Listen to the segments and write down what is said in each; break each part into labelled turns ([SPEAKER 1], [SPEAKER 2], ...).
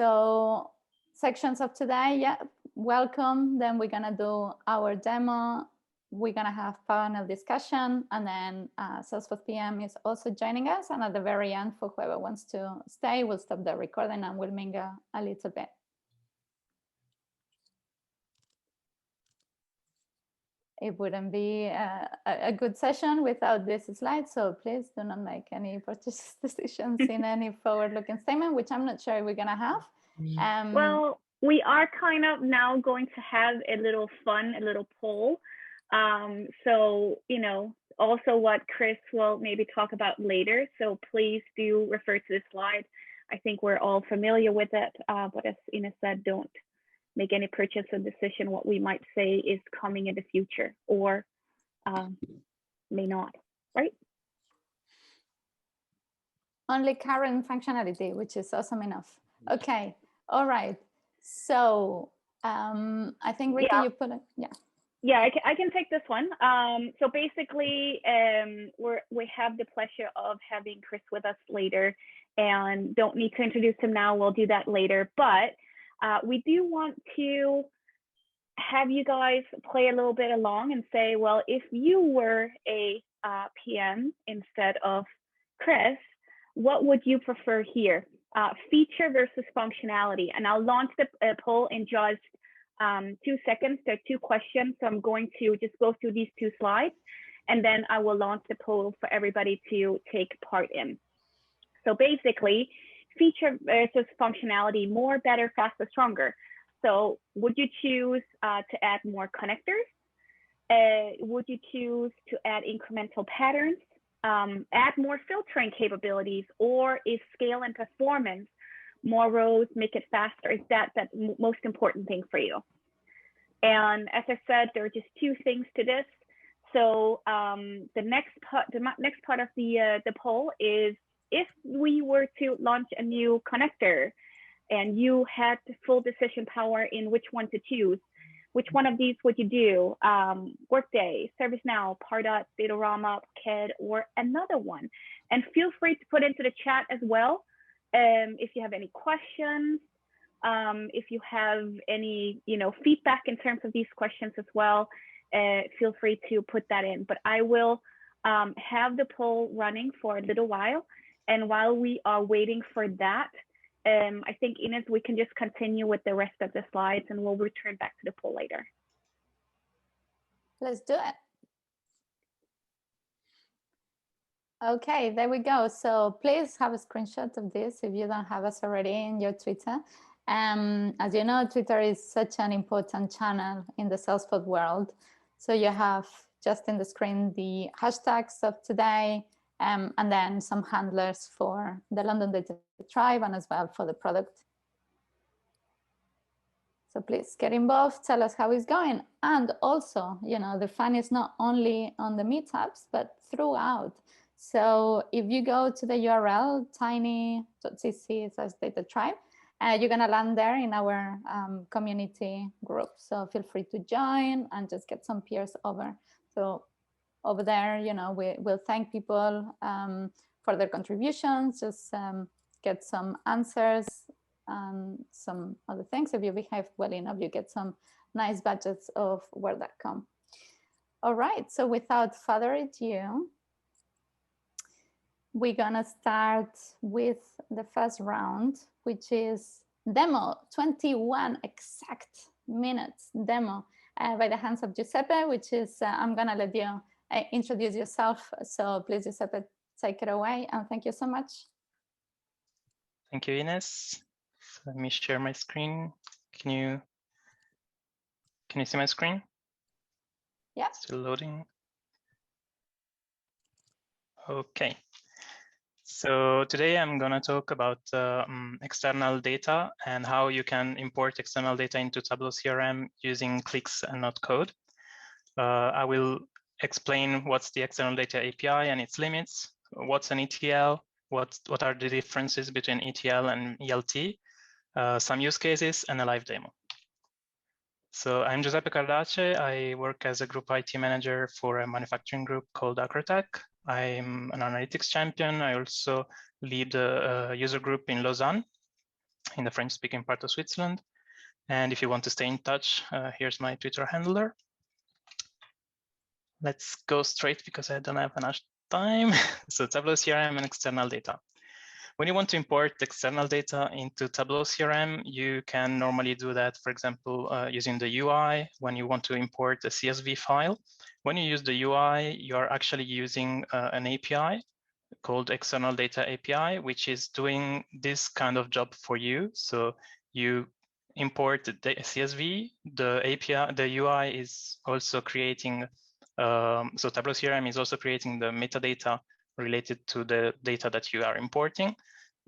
[SPEAKER 1] So sections of today, yeah, welcome. Then we're gonna do our demo. We're gonna have panel discussion, and then Salesforce PM is also joining us. And at the very end, for whoever wants to stay, we'll stop the recording and we'll mingle a little bit. It wouldn't be a good session without this slide. So please do not make any purchase decisions in any forward-looking statement, which I'm not sure we're gonna have.
[SPEAKER 2] Well, we are kind of now going to have a little poll. So, you know, also what Chris will maybe talk about later. So please do refer to this slide. I think we're all familiar with it, but as Ines said, don't make any purchase or decision. What we might say is coming in the future or may not, right?
[SPEAKER 1] Only current functionality, which is awesome enough. Okay, all right. So I think Ricky, you put it,
[SPEAKER 2] Yeah, I can take this one. So basically, we have the pleasure of having Chris with us later, and don't need to introduce him now. We'll do that later. But we do want to have you guys play a little bit along and say, well, if you were a PM instead of Chris, what would you prefer here? Feature versus functionality. And I'll launch the poll in just 2 seconds. There are 2 questions. So I'm going to just go through these 2 slides, and then I will launch the poll for everybody to take part in. So basically, feature versus functionality, more, better, faster, stronger. So would you choose to add more connectors? Would you choose to add incremental patterns? Add more filtering capabilities, or is scale and performance, more rows, make it faster? Is that the most important thing for you? And as I said, there are just 2 things to this. So the next part of the poll is, if we were to launch a new connector and you had full decision power in which one to choose, which one of these would you do? Workday, ServiceNow, Pardot, Datorama, CAD, or another one? And feel free to put into the chat as well if you have any questions, if you have any feedback in terms of these questions as well. Feel free to put that in. But I will have the poll running for a little while. And while we are waiting for that, I think, Ines, we can just continue with the rest of the slides, and we'll return back to the poll later.
[SPEAKER 1] Let's do it. Okay, there we go. So please have a screenshot of this if you don't have us already in your Twitter. As you know, Twitter is such an important channel in the Salesforce world. So you have just in the screen the hashtags of today, and then some handlers for the LondonDataTribe and as well for the product. So please get involved, tell us how it's going. And also, the fun is not only on the meetups, but throughout. So if you go to the URL, tiny.cc/DataTribe, you're gonna land there in our community group. So feel free to join and just get some peers over. So over there, we will thank people for their contributions, just get some answers and some other things. If you behave well enough, you get some nice badges of where.com. All right, so without further ado, we're gonna start with the first round, which is demo, 21 exact minutes demo by the hands of Giuseppe, which is, I'm gonna let you introduce yourself. So please, Giuseppe, take it away. And thank you so much.
[SPEAKER 3] Thank you, Ines. So let me share my screen. Can you see my screen?
[SPEAKER 1] Yeah.
[SPEAKER 3] Still loading. Okay. So today I'm going to talk about external data and how you can import external data into Tableau CRM using clicks and not code. I will explain what's the external data API and its limits, what's an ETL, what are the differences between ETL and ELT, some use cases, and a live demo. So I'm Giuseppe Cardace. I work as a group IT manager for a manufacturing group called Acrotech. I'm an analytics champion. I also lead a user group in Lausanne. in the French-speaking part of Switzerland. And if you want to stay in touch, here's my Twitter handler. Let's go straight because I don't have enough time. So Tableau CRM and external data. When you want to import external data into Tableau CRM, you can normally do that, for example, using the UI. When you want to import a CSV file, when you use the UI, you're actually using an API called External Data API, which is doing this kind of job for you. So you import the CSV, the API, the UI is also creating, so Tableau CRM is also creating the metadata related to the data that you are importing.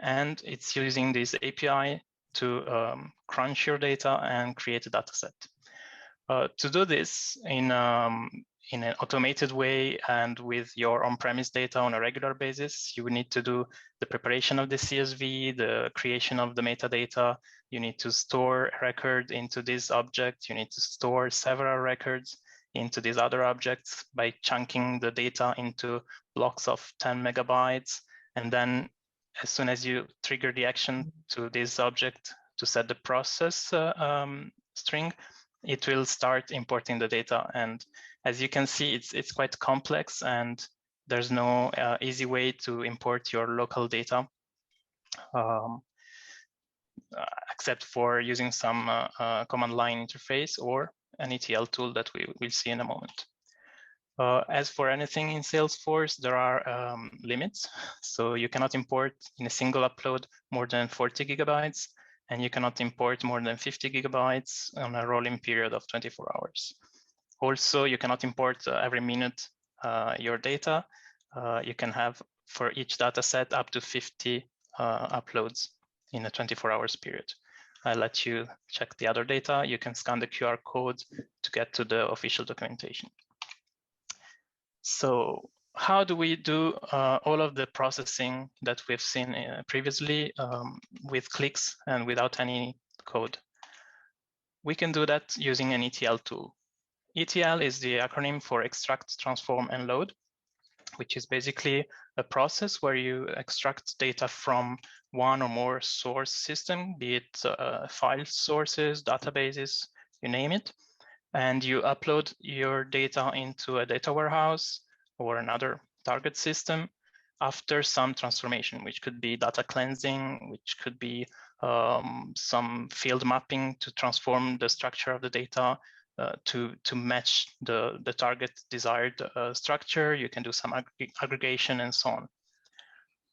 [SPEAKER 3] And it's using this API to crunch your data and create a data set. To do this in an automated way and with your on-premise data on a regular basis, you would need to do the preparation of the CSV, the creation of the metadata. You need to store a record into this object. You need to store several records into these other objects by chunking the data into blocks of 10 megabytes. And then as soon as you trigger the action to this object to set the process string, it will start importing the data. And as you can see, it's quite complex, and there's no easy way to import your local data, except for using some command line interface or an ETL tool that we will see in a moment. As for anything in Salesforce, there are limits. So you cannot import in a single upload more than 40 gigabytes, and you cannot import more than 50 gigabytes on a rolling period of 24 hours. Also, you cannot import every minute your data. You can have for each data set up to 50 uploads in a 24 hours period. I'll let you check the other data. You can scan the QR code to get to the official documentation. So how do we do all of the processing that we've seen previously with clicks and without any code? We can do that using an ETL tool. ETL is the acronym for extract, transform, and load, which is basically a process where you extract data from one or more source system, be it file sources, databases, you name it. And you upload your data into a data warehouse or another target system after some transformation, which could be data cleansing, which could be some field mapping to transform the structure of the data to match the target desired structure. You can do some aggregation and so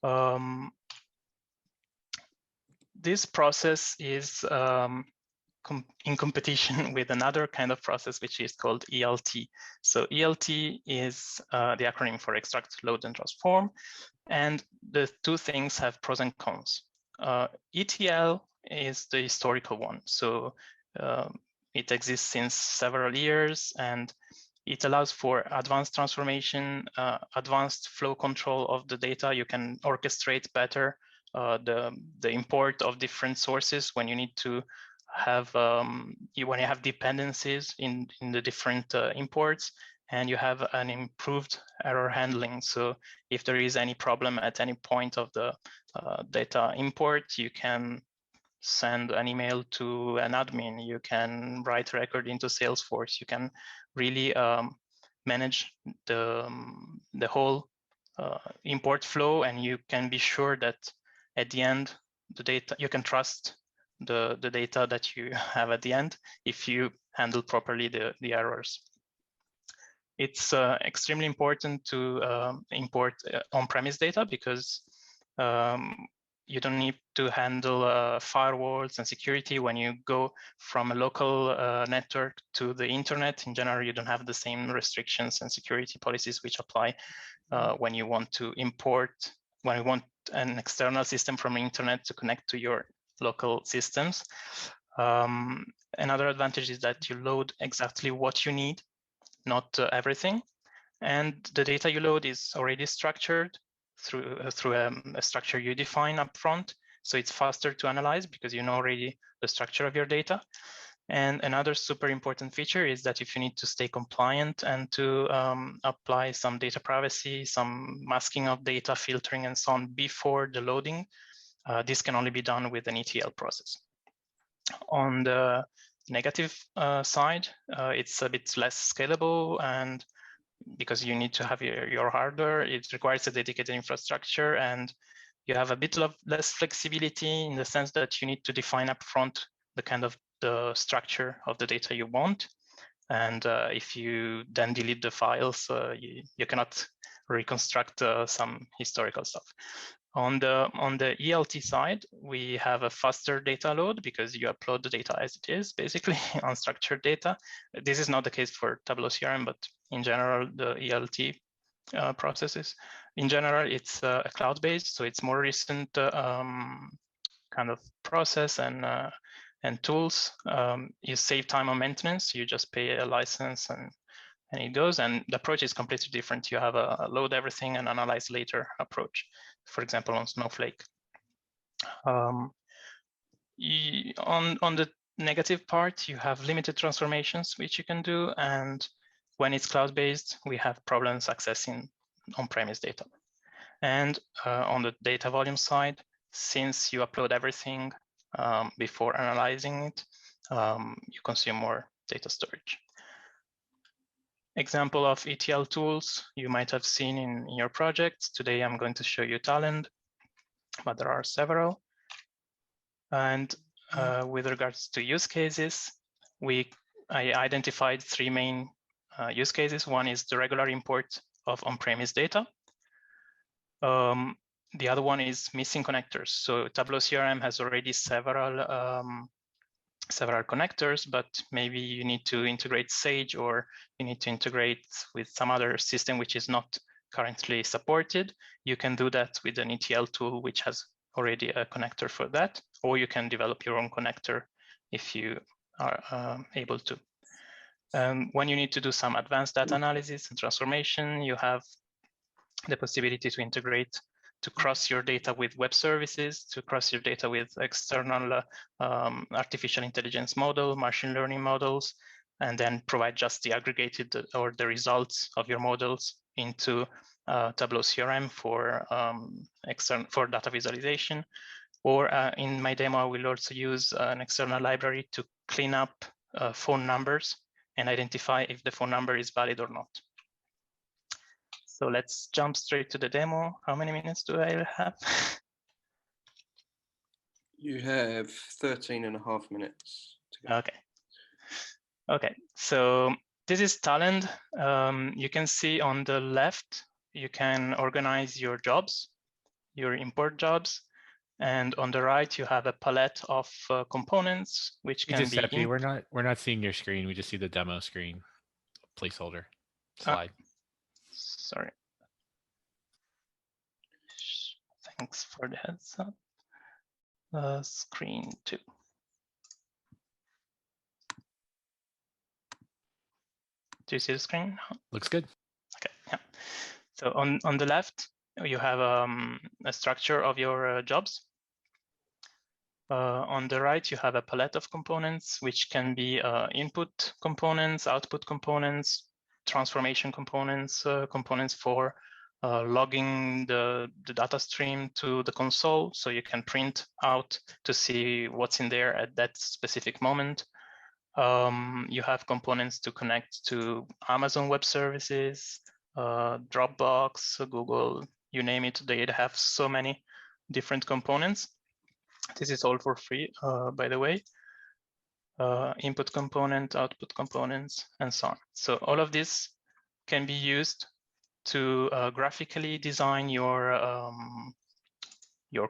[SPEAKER 3] on. This process is in competition with another kind of process, which is called ELT. So ELT is the acronym for extract, load, and transform. And the two things have pros and cons. ETL is the historical one. So it exists since several years, and it allows for advanced transformation, advanced flow control of the data. You can orchestrate better the import of different sources when you need to have when you have dependencies in the different imports, and you have an improved error handling. So if there is any problem at any point of the data import, you can send an email to an admin, you can write a record into Salesforce, you can really manage the whole import flow, and you can be sure that at the end, the data, you can trust the data that you have at the end if you handle properly the errors. It's extremely important to import on-premise data because you don't need to handle firewalls and security when you go from a local network to the internet. In general, you don't have the same restrictions and security policies which apply when you want to import, when you want an external system from the internet to connect to your local systems. Another advantage is that you load exactly what you need, not everything. And the data you load is already structured through a structure you define up front. So it's faster to analyze because you know already the structure of your data. And another super important feature is that if you need to stay compliant and to apply some data privacy, some masking of data, filtering, and so on before the loading, This can only be done with an ETL process. On the negative side, it's a bit less scalable, and because you need to have your hardware, it requires a dedicated infrastructure, and you have a bit less flexibility in the sense that you need to define upfront the kind of the structure of the data you want. And if you then delete the files, you cannot reconstruct some historical stuff. On the ELT side, we have a faster data load because you upload the data as it is, basically unstructured data. This is not the case for Tableau CRM, but in general, the ELT processes. In general, it's a cloud-based, so it's more recent kind of process and tools. You save time on maintenance. You just pay a license and it goes. And the approach is completely different. You have a load everything and analyze later approach. For example, on Snowflake. On the negative part, you have limited transformations which you can do, and when it's cloud-based, we have problems accessing on-premise data. And on the data volume side, since you upload everything before analyzing it, you consume more data storage. Example of ETL tools you might have seen in your projects. Today, I'm going to show you Talend, but there are several. And with regards to use cases, I identified three main use cases. One is the regular import of on-premise data. The other one is missing connectors. So Tableau CRM has already several connectors, but maybe you need to integrate Sage, or you need to integrate with some other system which is not currently supported. You can do that with an ETL tool which has already a connector for that, or you can develop your own connector if you are able to. When you need to do some advanced data analysis and transformation, you have the possibility to integrate, to cross your data with web services, to cross your data with external artificial intelligence model, machine learning models, and then provide just the aggregated or the results of your models into Tableau CRM for data visualization. Or in my demo, I will also use an external library to clean up phone numbers and identify if the phone number is valid or not. So let's jump straight to the demo. How many minutes do I have?
[SPEAKER 4] You have 13.5 minutes to go.
[SPEAKER 3] Okay, so this is Talend. You can see on the left, you can organize your jobs, your import jobs. And on the right, you have a palette of components, which can be.
[SPEAKER 5] We're not seeing your screen. We just see the demo screen placeholder slide.
[SPEAKER 3] Sorry. Thanks for the heads up. Screen 2. Do you see the screen?
[SPEAKER 5] Looks good.
[SPEAKER 3] Okay, yeah. So on the left, you have a structure of your jobs. On the right, you have a palette of components, which can be input components, output components, transformation components, components for logging the data stream to the console, so you can print out to see what's in there at that specific moment. You have components to connect to Amazon Web Services, Dropbox, Google, you name it. They have so many different components. This is all for free, by the way. Input component, output components, and so on. So all of this can be used to graphically design your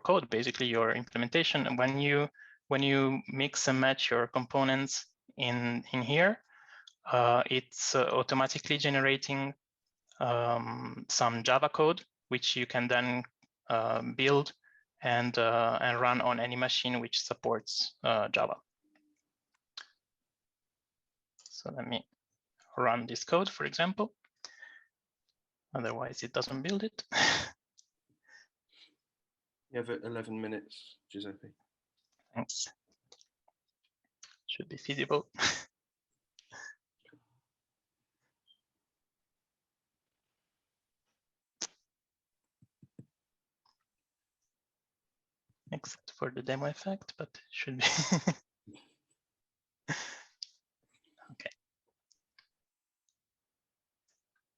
[SPEAKER 3] code, basically your implementation. And when you mix and match your components in here, it's automatically generating some Java code, which you can then build and run on any machine which supports Java. So let me run this code, for example. Otherwise, it doesn't build it.
[SPEAKER 4] You have 11 minutes, Giuseppe.
[SPEAKER 3] Thanks. Should be feasible. except for the demo effect, but it should be. Okay.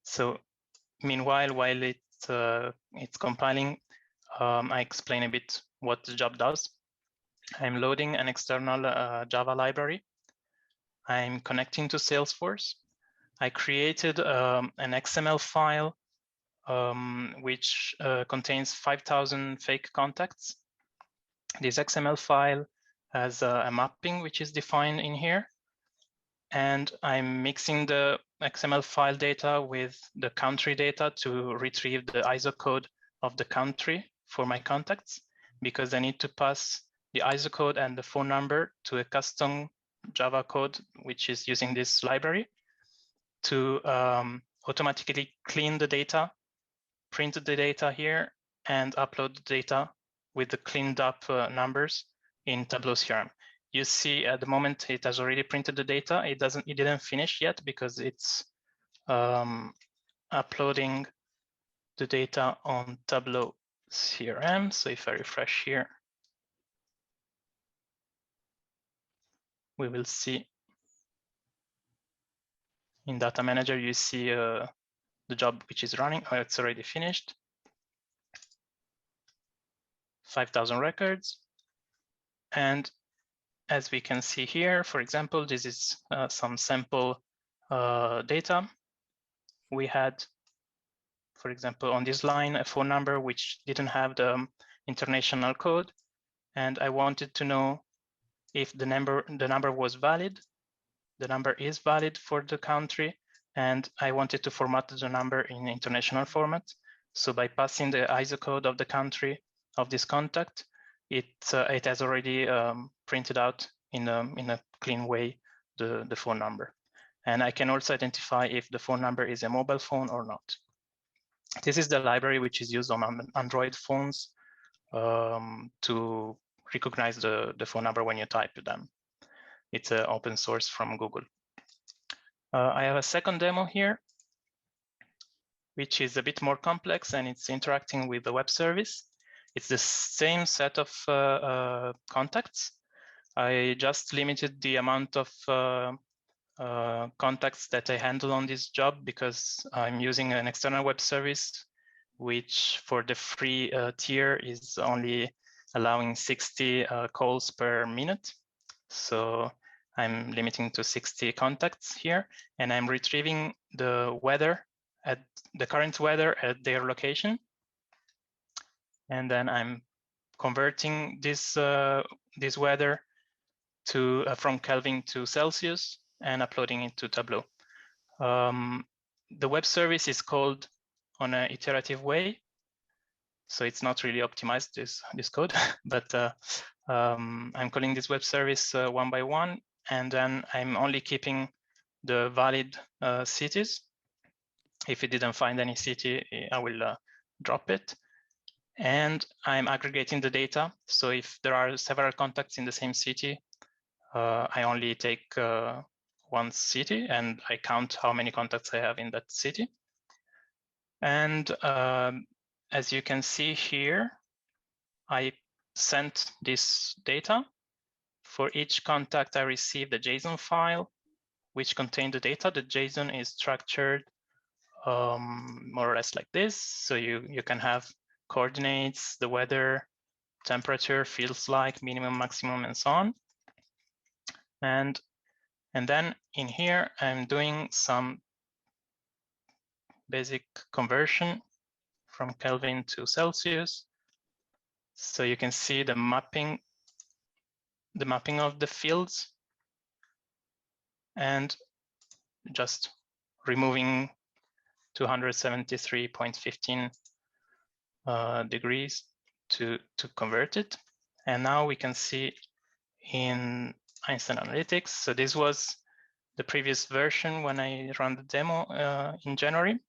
[SPEAKER 3] So meanwhile, while it's compiling, I explain a bit what the job does. I'm loading an external Java library. I'm connecting to Salesforce. I created an XML file which contains 5,000 fake contacts. This XML file has a mapping which is defined in here. And I'm mixing the XML file data with the country data to retrieve the ISO code of the country for my contacts, because I need to pass the ISO code and the phone number to a custom Java code, which is using this library to automatically clean the data, print the data here, and upload the data with the cleaned up numbers in Tableau CRM. You see at the moment it has already printed the data. It didn't finish yet because it's uploading the data on Tableau CRM. So if I refresh here, we will see in Data Manager, you see the job which is running. Oh, it's already finished. 5,000 records. And as we can see here, for example, this is some sample data. We had, for example, on this line, a phone number which didn't have the international code. And I wanted to know if the number was valid. The number is valid for the country. And I wanted to format the number in international format. So by passing the ISO code of the country of this contact, it has already printed out in a clean way the phone number. And I can also identify if the phone number is a mobile phone or not. This is the library which is used on Android phones to recognize the phone number when you type them. It's an open source from Google. I have a second demo here, which is a bit more complex, and it's interacting with the web service. It's the same set of contacts. I just limited the amount of contacts that I handle on this job because I'm using an external web service, which for the free tier is only allowing 60 calls per minute. So I'm limiting to 60 contacts here, and I'm retrieving the weather at the current weather at their location. And then I'm converting this weather to from Kelvin to Celsius and uploading it to Tableau. The web service is called on an iterative way, so it's not really optimized, this code, but I'm calling this web service one by one, and then I'm only keeping the valid cities. If it didn't find any city, I will drop it. And I'm aggregating the data. So if there are several contacts in the same city, I only take one city and I count how many contacts I have in that city. And as you can see here, I sent this data. For each contact, I received a JSON file which contained the data. The JSON is structured more or less like this. So you can have coordinates, the weather, temperature, feels like, minimum, maximum, and so on. And then in here, I'm doing some basic conversion from Kelvin to Celsius. So you can see the mapping of the fields, and just removing 273.15 degrees to convert it. And now we can see in Einstein Analytics. So this was the previous version when I ran the demo in January.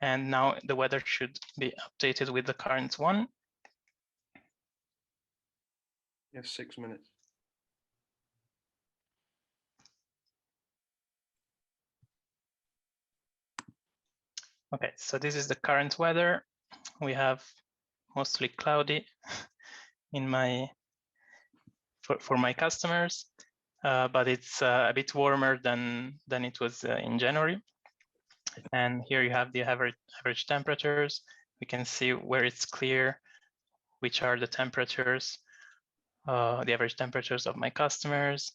[SPEAKER 3] And now the weather should be updated with the current one.
[SPEAKER 4] You have 6 minutes.
[SPEAKER 3] Okay, so this is the current weather. We have mostly cloudy in my for my customers, but it's a bit warmer than it was in January. And here you have the average temperatures. We can see where it's clear, which are the temperatures, the average temperatures of my customers.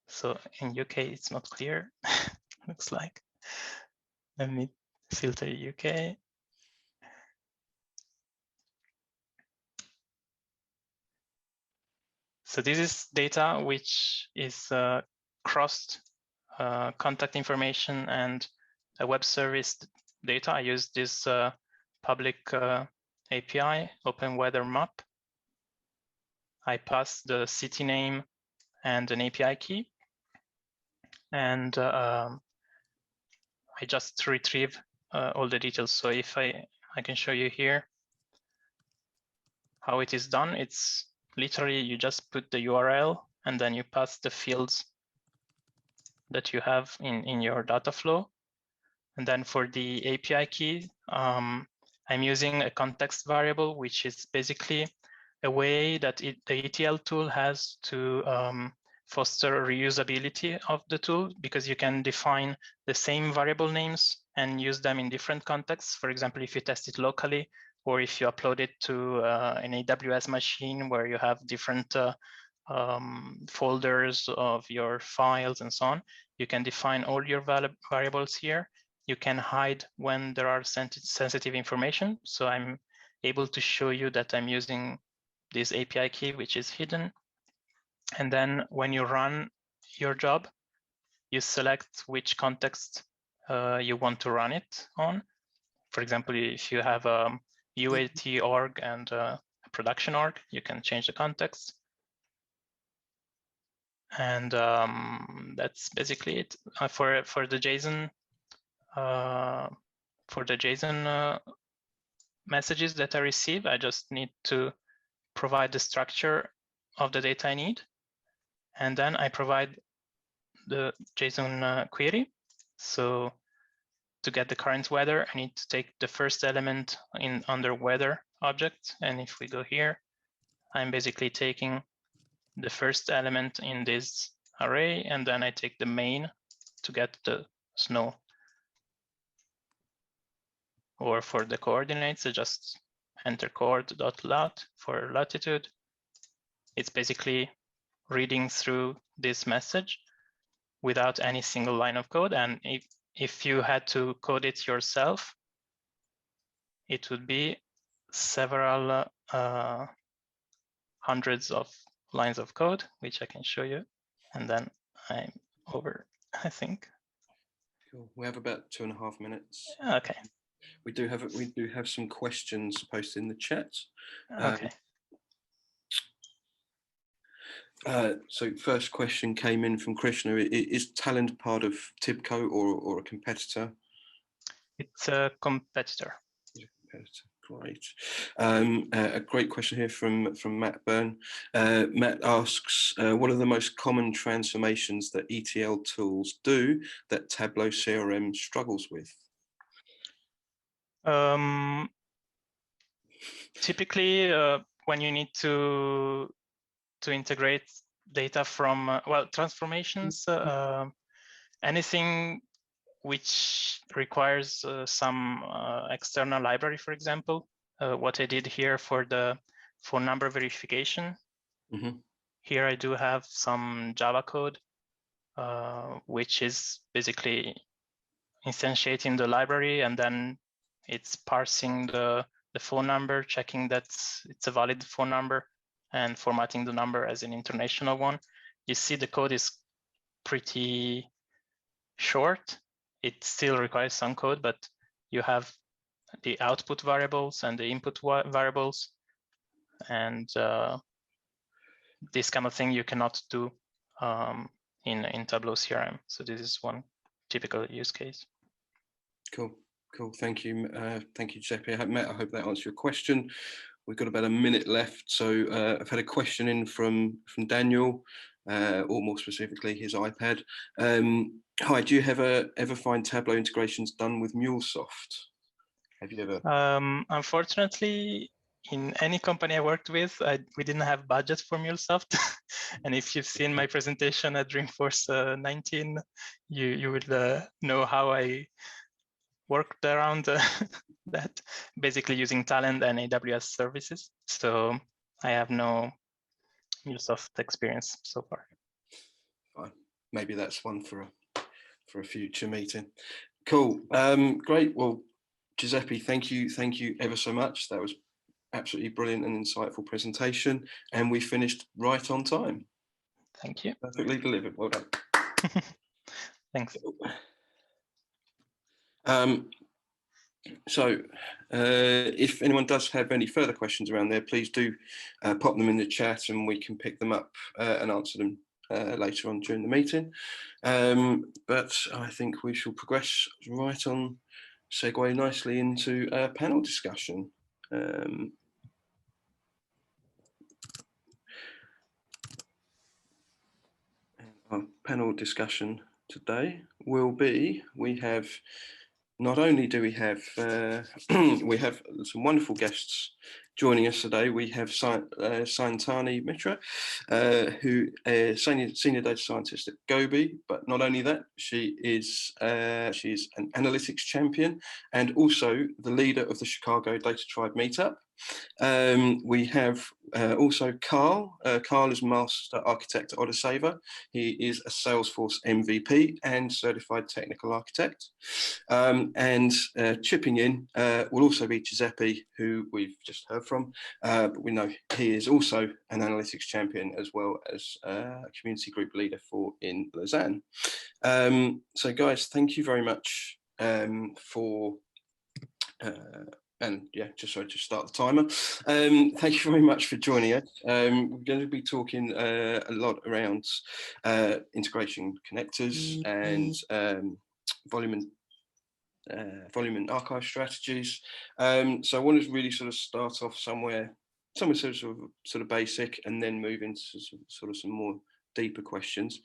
[SPEAKER 3] So in UK, it's not clear, looks like. Let me filter UK. So this is data which is crossed contact information and a web service data. I use this public API, Open Weather Map. I pass the city name and an API key. And I just retrieve all the details. So if I can show you here how it is done. It's literally you just put the URL and then you pass the fields that you have in your data flow. And then for the API key, I'm using a context variable, which is basically a way that the ETL tool has to foster reusability of the tool, because you can define the same variable names and use them in different contexts. For example, if you test it locally, or if you upload it to an AWS machine where you have different folders of your files and so on, you can define all your variables here. You can hide when there are sensitive information. So I'm able to show you that I'm using this API key, which is hidden. And then when you run your job, you select which context you want to run it on. For example, if you have a UAT org and a production org, you can change the context. And that's basically it. For the JSON, messages that I receive, I just need to provide the structure of the data I need. And then I provide the JSON query. So to get the current weather, I need to take the first element under weather object. And if we go here, I'm basically taking the first element in this array, and then I take the main to get the snow. Or for the coordinates, I just enter coord.lat for latitude. It's basically reading through this message without any single line of code. And if you had to code it yourself, it would be several hundreds of lines of code, which I can show you. And then I'm over, I think.
[SPEAKER 4] Cool. We have about 2.5 minutes.
[SPEAKER 3] Okay.
[SPEAKER 4] We do have some questions posted in the chat.
[SPEAKER 3] Okay.
[SPEAKER 4] So first question came in from Krishna. Is Talend part of Tibco or a competitor?
[SPEAKER 3] It's a competitor.
[SPEAKER 4] Great. A great question here from Matt Byrne. Matt asks, what are the most common transformations that ETL tools do that Tableau CRM struggles with?
[SPEAKER 3] Typically, when you need to integrate data from, transformations, anything which requires some external library, for example, what I did here for the phone number verification.
[SPEAKER 4] Mm-hmm.
[SPEAKER 3] Here I do have some Java code, which is basically instantiating the library, and then it's parsing the phone number, checking that it's a valid phone number, and formatting the number as an international one. You see the code is pretty short. It still requires some code, but you have the output variables and the input variables. And this kind of thing you cannot do in Tableau CRM. So this is one typical use case.
[SPEAKER 4] Cool. Thank you. Thank you, Giuseppe. Matt, I hope that answers your question. We've got about a minute left. So I've had a question in from Daniel, or more specifically, his iPad. Hi, do you ever find Tableau integrations done with MuleSoft? Have you ever?
[SPEAKER 3] Unfortunately, in any company I worked with, we didn't have budget for MuleSoft. And if you've seen my presentation at Dreamforce 19, you will know how I worked around that, basically using Talend and AWS services. So I have no MuleSoft experience so far.
[SPEAKER 4] Fine. Maybe that's one for a future meeting. Cool. Great. Well, Giuseppe, thank you ever so much. That was absolutely brilliant and insightful presentation, and we finished right on time.
[SPEAKER 3] Thank you.
[SPEAKER 4] Perfectly delivered. Well done.
[SPEAKER 3] Thanks.
[SPEAKER 4] So if anyone does have any further questions around there, please do pop them in the chat and we can pick them up and answer them later on during the meeting. But I think we shall progress right on, segue nicely into a panel discussion. Our panel discussion today will be, not only do we have we have some wonderful guests joining us today. We have Santani Mitra, who is senior data scientist at Gobi. But not only that, she's an analytics champion and also the leader of the Chicago DataTribe Meetup. We have also Carl. Carl is Master Architect at Odysseeva. He is a Salesforce MVP and Certified Technical Architect. And chipping in will also be Giuseppe, who we've just heard from, but we know he is also an analytics champion as well as a community group leader in Lausanne. So guys, thank you very much for and yeah, just start the timer. Thank you very much for joining us. We're going to be talking a lot around integration connectors and volume and archive strategies. So I wanted to really sort of start off somewhere sort of basic, and then move into sort of some more deeper questions.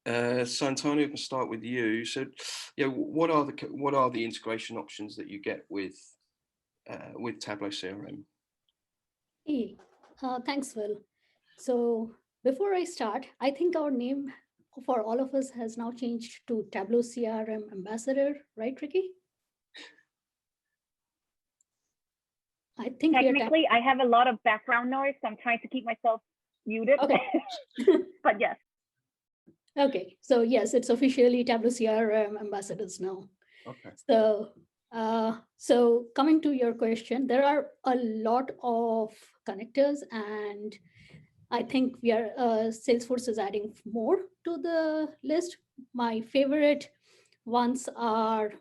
[SPEAKER 4] Santani, I can start with you. So, yeah, what are the integration options that you get with Tableau CRM?
[SPEAKER 6] Hey, thanks, Will. So before I start, I think our name for all of us has now changed to Tableau CRM Ambassador, right, Ricky? I think
[SPEAKER 2] technically I have a lot of background noise, so I'm trying to keep myself muted.
[SPEAKER 6] Okay.
[SPEAKER 2] But yes.
[SPEAKER 6] Okay, so yes, it's officially Tableau CRM Ambassadors now.
[SPEAKER 4] Okay.
[SPEAKER 6] So coming to your question, there are a lot of connectors, and I think we are Salesforce is adding more to the list. My favorite ones are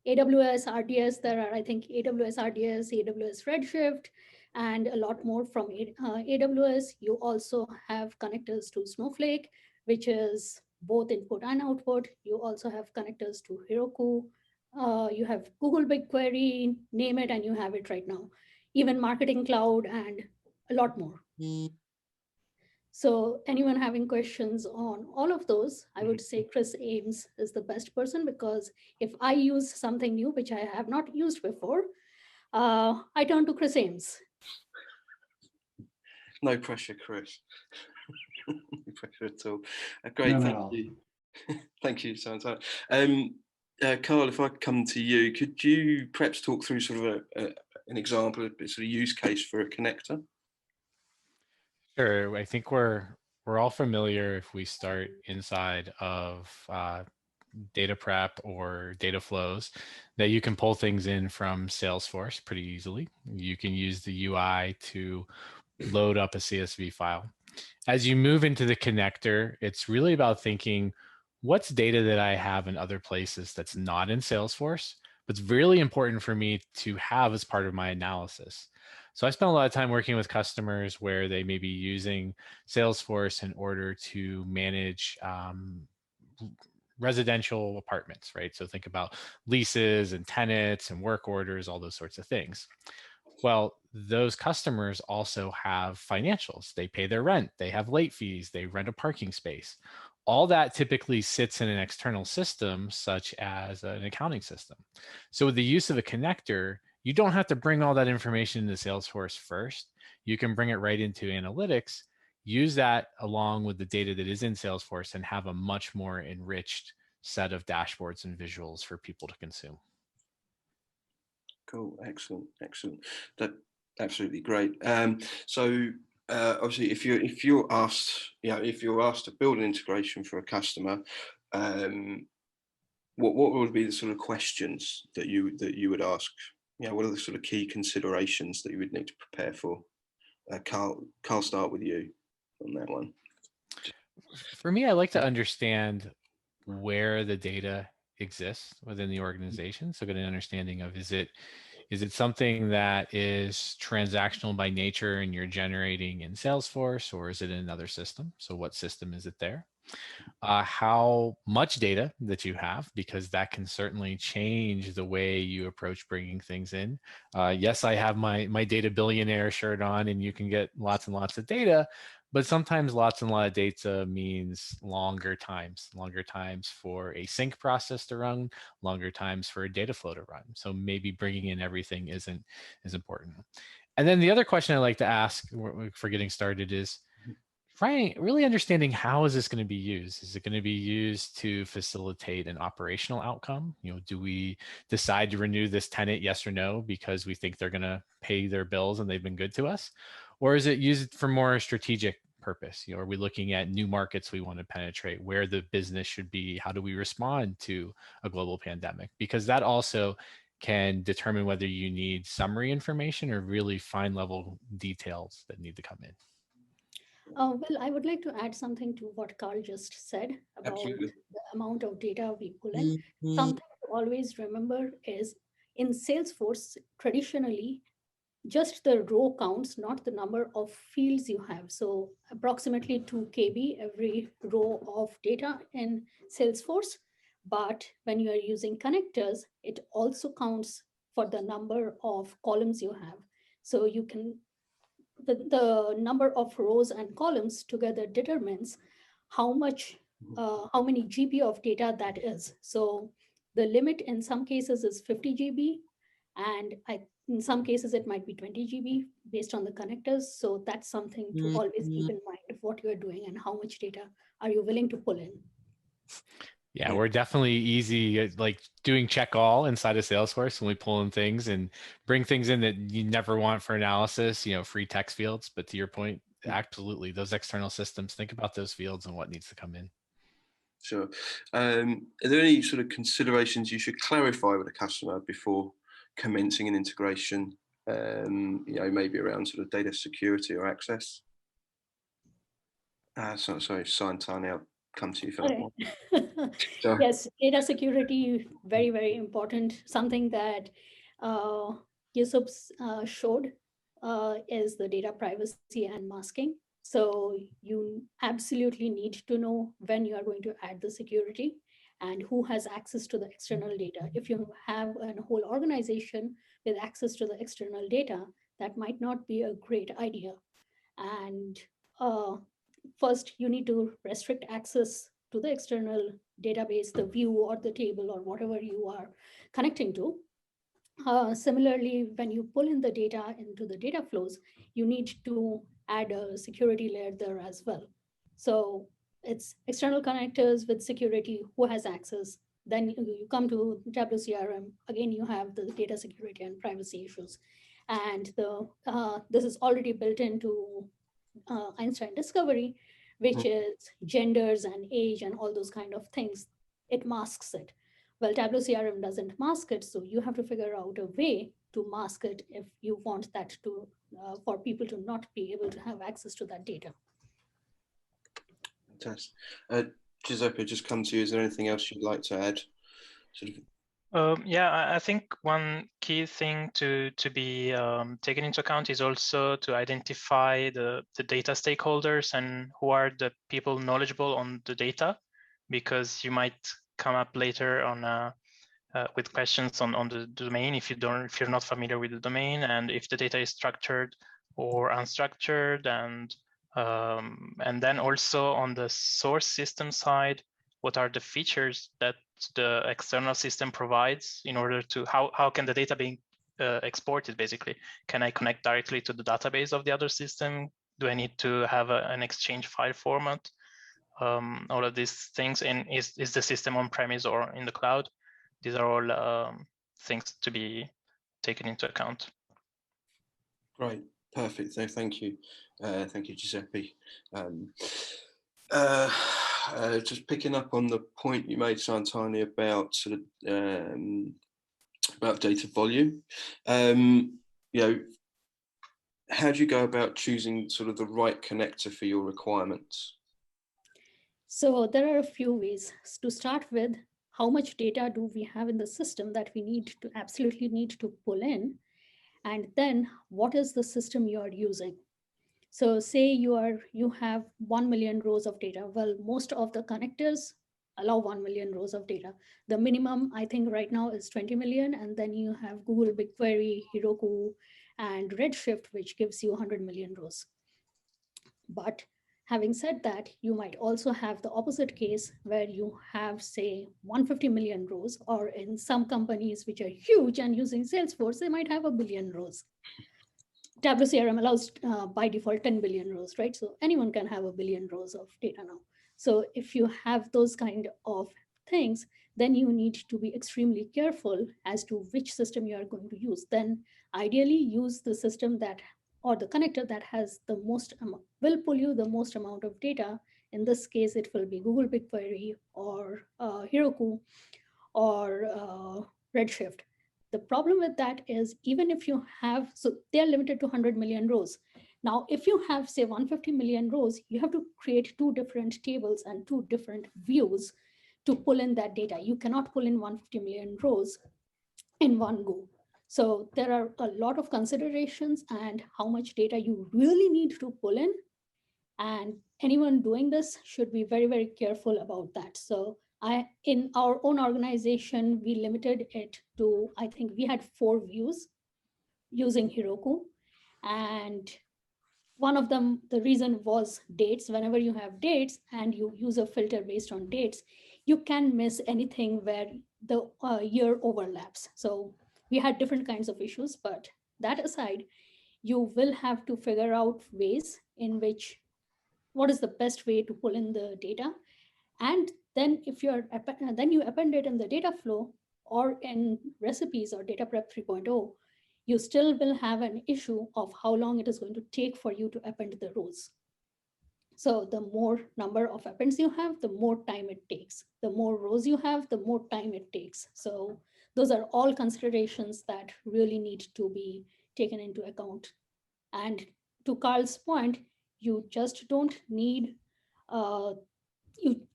[SPEAKER 6] AWS RDS. There are, I think, AWS RDS, AWS Redshift, and a lot more from AWS. You also have connectors to Snowflake, which is both input and output. You also have connectors to Heroku. You have Google BigQuery, name it, and you have it right now. Even Marketing Cloud and a lot more. So anyone having questions on all of those, I would say Chris Ames is the best person, because if I use something new, which I have not used before, I turn to Chris Ames.
[SPEAKER 4] No pressure, Chris. No pressure at all. Great,
[SPEAKER 7] No,
[SPEAKER 4] thank you. Thank you, Santana. Carl, if I come to you, could you perhaps talk through sort of an example, a sort of use case for a connector?
[SPEAKER 5] Sure. I think we're all familiar, if we start inside of data prep or data flows, that you can pull things in from Salesforce pretty easily. You can use the UI to load up a CSV file. As you move into the connector, it's really about thinking, what's data that I have in other places that's not in Salesforce, but it's really important for me to have as part of my analysis. So I spent a lot of time working with customers where they may be using Salesforce in order to manage residential apartments, right? So think about leases and tenants and work orders, all those sorts of things. Well, those customers also have financials. They pay their rent, they have late fees, they rent a parking space. All that typically sits in an external system, such as an accounting system. So with the use of a connector, you don't have to bring all that information into Salesforce first. You can bring it right into analytics, use that along with the data that is in Salesforce, and have a much more enriched set of dashboards and visuals for people to consume.
[SPEAKER 4] Cool, excellent, excellent. That absolutely great. Obviously, if you're asked, if you're asked to build an integration for a customer, what would be the sort of questions that you would ask? What are the sort of key considerations that you would need to prepare for? Carl, start with you on that one.
[SPEAKER 5] For me, I like to understand where the data exists within the organization. So get an understanding of, is it something that is transactional by nature and you're generating in Salesforce, or is it in another system? So what system is it there? How much data that you have, because that can certainly change the way you approach bringing things in. Yes, I have my data billionaire shirt on, and you can get lots and lots of data, but sometimes lots and lots of data means longer times for a sync process to run, longer times for a data flow to run. So maybe bringing in everything isn't as important. And then the other question I like to ask for getting started is, really understanding, how is this going to be used? Is it going to be used to facilitate an operational outcome? Do we decide to renew this tenant, yes or no, because we think they're going to pay their bills and they've been good to us? Or is it used for more strategic purpose? Are we looking at new markets we want to penetrate, where the business should be? How do we respond to a global pandemic? Because that also can determine whether you need summary information or really fine level details that need to come in.
[SPEAKER 6] Well, I would like to add something to what Carl just said about
[SPEAKER 4] Absolutely.
[SPEAKER 6] the amount of data we pull in. Something to always remember is, in Salesforce, traditionally, just the row counts, not the number of fields you have. So approximately 2 KB every row of data in Salesforce. But when you are using connectors, it also counts for the number of columns you have. So you can, the number of rows and columns together determines how many GB of data that is. So the limit in some cases is 50 GB, and in some cases it might be 20 GB based on the connectors. So that's something to always keep in mind of what you're doing and how much data are you willing to pull in.
[SPEAKER 5] Yeah, we're definitely easy, like doing check all inside of Salesforce when we pull in things and bring things in that you never want for analysis, free text fields. But to your point, absolutely, those external systems, think about those fields and what needs to come in.
[SPEAKER 4] Sure. Are there any sort of considerations you should clarify with a customer before commencing an integration, maybe around sort of data security or access? Sorry, Tanya, I'll come to you for that one.
[SPEAKER 6] Yes, data security, very, very important. Something that Yusuf showed is the data privacy and masking. So you absolutely need to know when you are going to add the security and who has access to the external data. If you have a whole organization with access to the external data, that might not be a great idea. And first, you need to restrict access to the external database, the view or the table or whatever you are connecting to. Similarly, when you pull in the data into the data flows, you need to add a security layer there as well. So it's external connectors with security, who has access. Then you come to Tableau CRM. Again, you have the data security and privacy issues. And this is already built into Einstein Discovery, which is genders and age and all those kind of things. It masks it. Well, Tableau CRM doesn't mask it, so you have to figure out a way to mask it if you want that to, for people to not be able to have access to that data.
[SPEAKER 4] Fantastic. Giuseppe, just come to you. Is there anything else you'd like to add?
[SPEAKER 3] Yeah, I think one key thing to be taken into account is also to identify the data stakeholders and who are the people knowledgeable on the data, because you might come up later on with questions on the domain if you're not familiar with the domain, and if the data is structured or unstructured, and then also on the source system side, what are the features that the external system provides in order to how can the data be export it basically? Can I connect directly to the database of the other system? Do I need to have an exchange file format? All of these things, and is the system on premise or in the cloud? These are all things to be taken into account.
[SPEAKER 4] Great, perfect. So thank you, Giuseppe. Just picking up on the point you made, Santani, about sort of about data volume. You know, how do you go about choosing sort of the right connector for your requirements?
[SPEAKER 6] So there are a few ways. To start with, how much data do we have in the system that we absolutely need to pull in? And then what is the system you are using? So say you have 1 million rows of data. Well, most of the connectors allow 1 million rows of data. The minimum, I think right now, is 20 million. And then you have Google BigQuery, Heroku, and Redshift, which gives you 100 million rows. But having said that, you might also have the opposite case where you have, say, 150 million rows, or in some companies which are huge and using Salesforce, they might have 1 billion rows. Tableau CRM allows by default 10 billion rows, right? So anyone can have 1 billion rows of data now. So if you have those kind of things, then you need to be extremely careful as to which system you are going to use. Then ideally use the system that, or the connector that has the most, will pull you the most amount of data. In this case, it will be Google BigQuery or Heroku or Redshift. The problem with that is, even if you have, so they're limited to 100 million rows. Now, if you have, say, 150 million rows, you have to create 2 different tables and 2 different views to pull in that data. You cannot pull in 150 million rows in one go. So there are a lot of considerations and how much data you really need to pull in. And anyone doing this should be very, very careful about that. So in our own organization, we limited it to, I think we had 4 views using Heroku. And one of them, the reason was dates. Whenever you have dates and you use a filter based on dates, you can miss anything where the year overlaps. So we had different kinds of issues, but that aside, you will have to figure out ways in which, what is the best way to pull in the data. And then if then you append it in the data flow or in recipes or data prep 3.0, you still will have an issue of how long it is going to take for you to append the rows. So the more number of appends you have, the more time it takes. The more rows you have, the more time it takes. So those are all considerations that really need to be taken into account. And to Carl's point, you just don't need,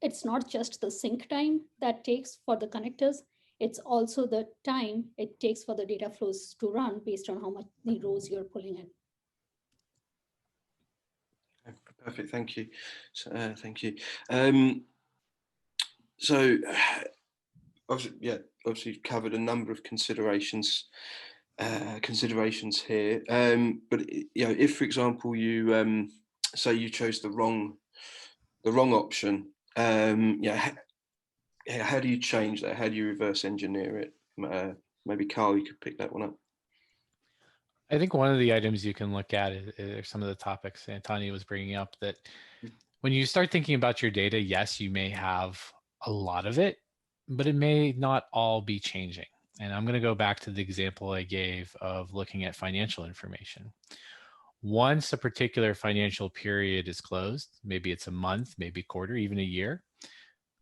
[SPEAKER 6] it's not just the sync time that takes for the connectors, it's also the time it takes for the data flows to run based on how many rows you're pulling in.
[SPEAKER 4] Perfect, thank you. Thank you. So, obviously you've covered a number of considerations here. But you know, if for example you say you chose the wrong option, yeah, how do you change that? How do you reverse engineer it? Maybe Carl, you could pick that one up.
[SPEAKER 5] I think one of the items you can look at are some of the topics Antoni was bringing up, that when you start thinking about your data, yes, you may have a lot of it, but it may not all be changing. And I'm going to go back to the example I gave of looking at financial information. Once a particular financial period is closed, maybe it's a month, maybe a quarter, even a year,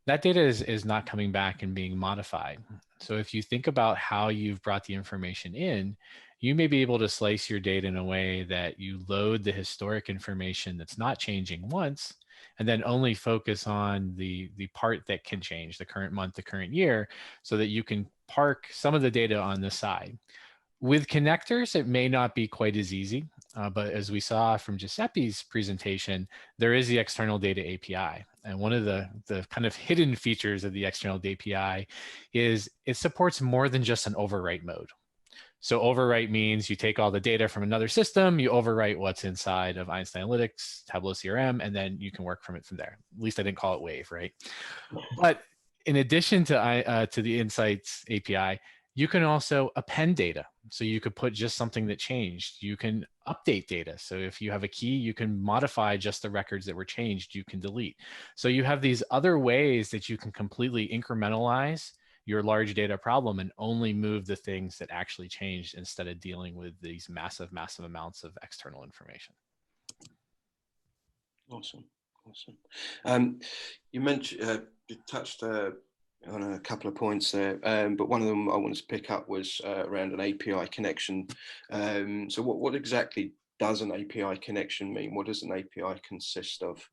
[SPEAKER 5] that data is not coming back and being modified. So if you think about how you've brought the information in, you may be able to slice your data in a way that you load the historic information that's not changing once, and then only focus on the part that can change, the current month, the current year, so that you can park some of the data on the side. With connectors, it may not be quite as easy, but as we saw from Giuseppe's presentation, there is the external data API. And one of the kind of hidden features of the external data API is it supports more than just an overwrite mode. So overwrite means you take all the data from another system, you overwrite what's inside of Einstein Analytics, Tableau CRM, and then you can work from there. At least I didn't call it Wave, right? But in addition to the Insights API, You can also append data. So you could put just something that changed. You can update data. So if you have a key, you can modify just the records that were changed, you can delete. So you have these other ways that you can completely incrementalize your large data problem and only move the things that actually changed instead of dealing with these massive, massive amounts of external information.
[SPEAKER 4] Awesome, awesome. You mentioned, you touched on a couple of points there, but one of them I wanted to pick up was around an API connection. So what exactly does an API connection mean? What does an API consist of?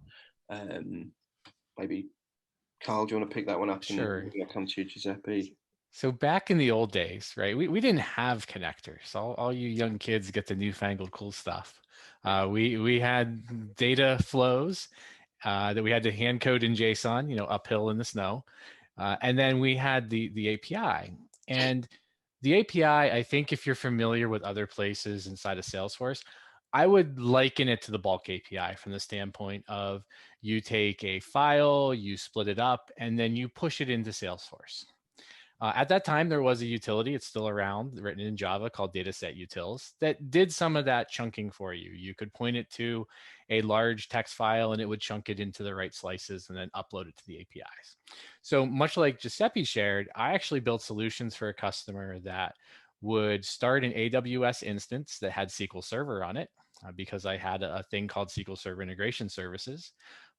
[SPEAKER 4] Maybe Carl, do you want to pick that one up?
[SPEAKER 5] Sure.
[SPEAKER 4] And I'll come to you, Giuseppe.
[SPEAKER 5] So back in the old days, right, we didn't have connectors. All you young kids get the newfangled cool stuff. We had data flows that we had to hand code in JSON, you know, uphill in the snow. And then we had the API. And the API, I think if you're familiar with other places inside of Salesforce, I would liken it to the bulk API from the standpoint of you take a file, you split it up, and then you push it into Salesforce. At that time, there was a utility, it's still around, written in Java called dataset utils that did some of that chunking for you. You could point it to a large text file and it would chunk it into the right slices and then upload it to the APIs. So much like Giuseppe shared, I actually built solutions for a customer that would start an AWS instance that had SQL Server on it because I had a thing called SQL Server Integration Services,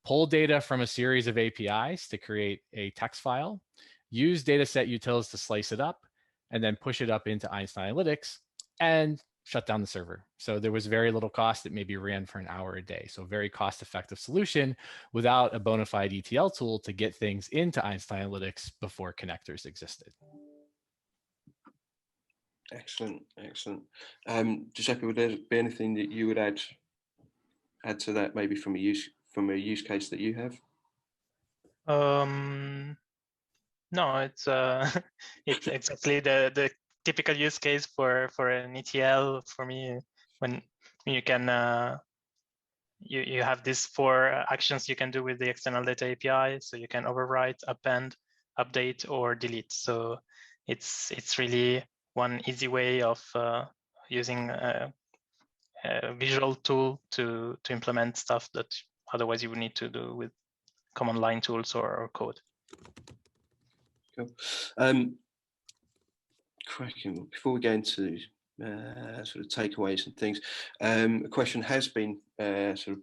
[SPEAKER 5] pull data from a series of APIs to create a text file, use dataset utils to slice it up, and then push it up into Einstein Analytics and shut down the server. So there was very little cost. It maybe ran for an hour a day. So very cost-effective solution without a bona fide ETL tool to get things into Einstein Analytics before connectors existed.
[SPEAKER 4] Excellent, excellent. Giuseppe, would there be anything that you would add to that, maybe from a use case that you have?
[SPEAKER 3] No, it's it's exactly the typical use case for an ETL for me. When you can you have these 4 actions you can do with the external data API, so you can overwrite, append, update, or delete. So it's really one easy way of using a visual tool to implement stuff that otherwise you would need to do with command line tools or code.
[SPEAKER 4] Cool. Cracking. Before we go into sort of takeaways and things, a question has been sort of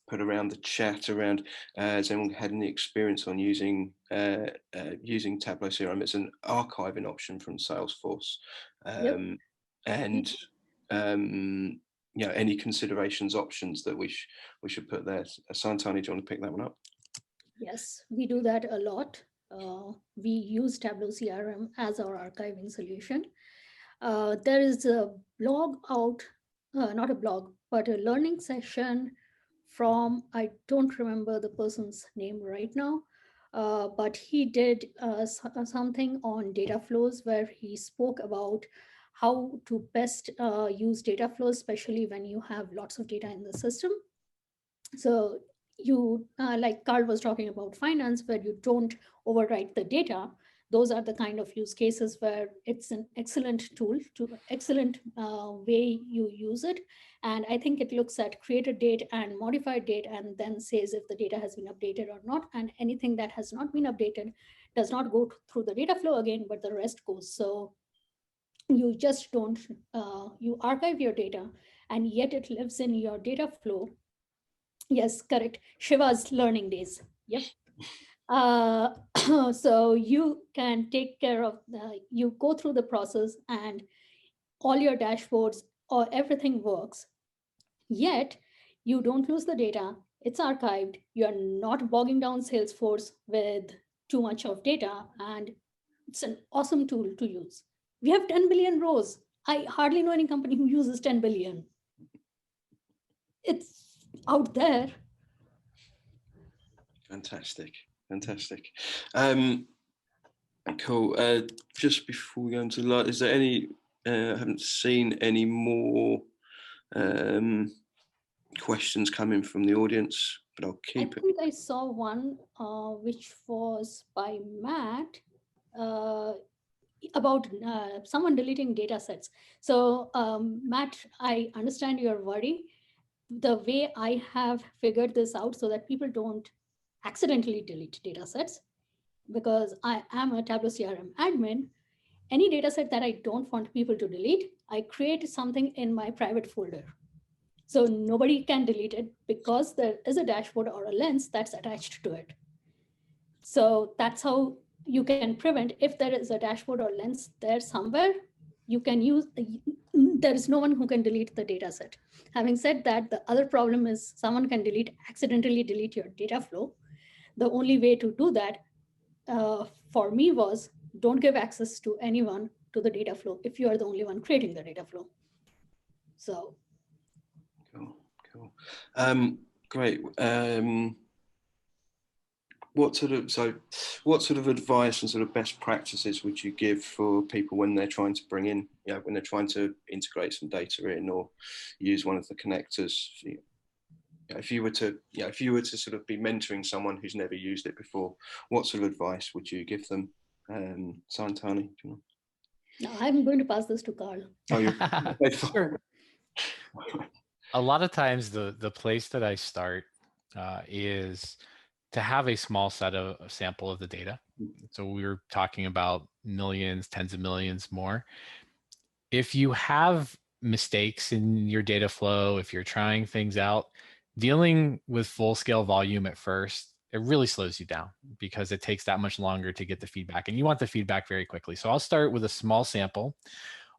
[SPEAKER 4] put around the chat around has anyone had any experience on using Tableau CRM as an archiving option from Salesforce?
[SPEAKER 6] Yep.
[SPEAKER 4] And you know, any considerations, options that we should put there. Santani, do you want to pick that one up?
[SPEAKER 6] Yes, we do that a lot. We use Tableau CRM as our archiving solution. There is a blog out, not a blog, but a learning session from, I don't remember the person's name right now, but he did something on data flows where he spoke about how to best use data flows, especially when you have lots of data in the system. So you, like Carl was talking about finance, where you don't overwrite the data. Those are the kind of use cases where it's an excellent tool, excellent way you use it. And I think it looks at created date and modified date and then says if the data has been updated or not. And anything that has not been updated does not go through the data flow again, but the rest goes. So you just don't, you archive your data and yet it lives in your data flow. Yes, correct. Shiva's learning days. Yep. So you can take care of, you go through the process and all your dashboards or everything works. Yet you don't lose the data. It's archived. You're not bogging down Salesforce with too much of data. And it's an awesome tool to use. We have 10 billion rows. I hardly know any company who uses 10 billion. It's out there.
[SPEAKER 4] Fantastic, fantastic. Cool. Just before we go into light, is there any? I haven't seen any more questions coming from the audience, but I'll keep it.
[SPEAKER 6] I think I saw one which was by Matt. about someone deleting data sets. So Matt, I understand your worry. The way I have figured this out so that people don't accidentally delete data sets, because I am a Tableau CRM admin, any data set that I don't want people to delete, I create something in my private folder. So nobody can delete it because there is a dashboard or a lens that's attached to it. So that's how you can prevent, if there is a dashboard or lens there somewhere, you can use, there is no one who can delete the data set. Having said that, the other problem is someone can accidentally delete your data flow. The only way to do that for me was, don't give access to anyone to the data flow if you are the only one creating the data flow. So.
[SPEAKER 4] Cool. Great. What sort of advice and sort of best practices would you give for people when they're trying to bring in, when they're trying to integrate some data in or use one of the connectors? If you were to sort of be mentoring someone who's never used it before, what sort of advice would you give them? Santani, do you want?
[SPEAKER 6] No, I'm going to pass this to Carl.
[SPEAKER 4] Oh, you're
[SPEAKER 5] Sure. A lot of times the place that I start is to have a small set of a sample of the data. So we were talking about millions, tens of millions more. If you have mistakes in your data flow, if you're trying things out, dealing with full scale volume at first, it really slows you down because it takes that much longer to get the feedback, and you want the feedback very quickly. So I'll start with a small sample,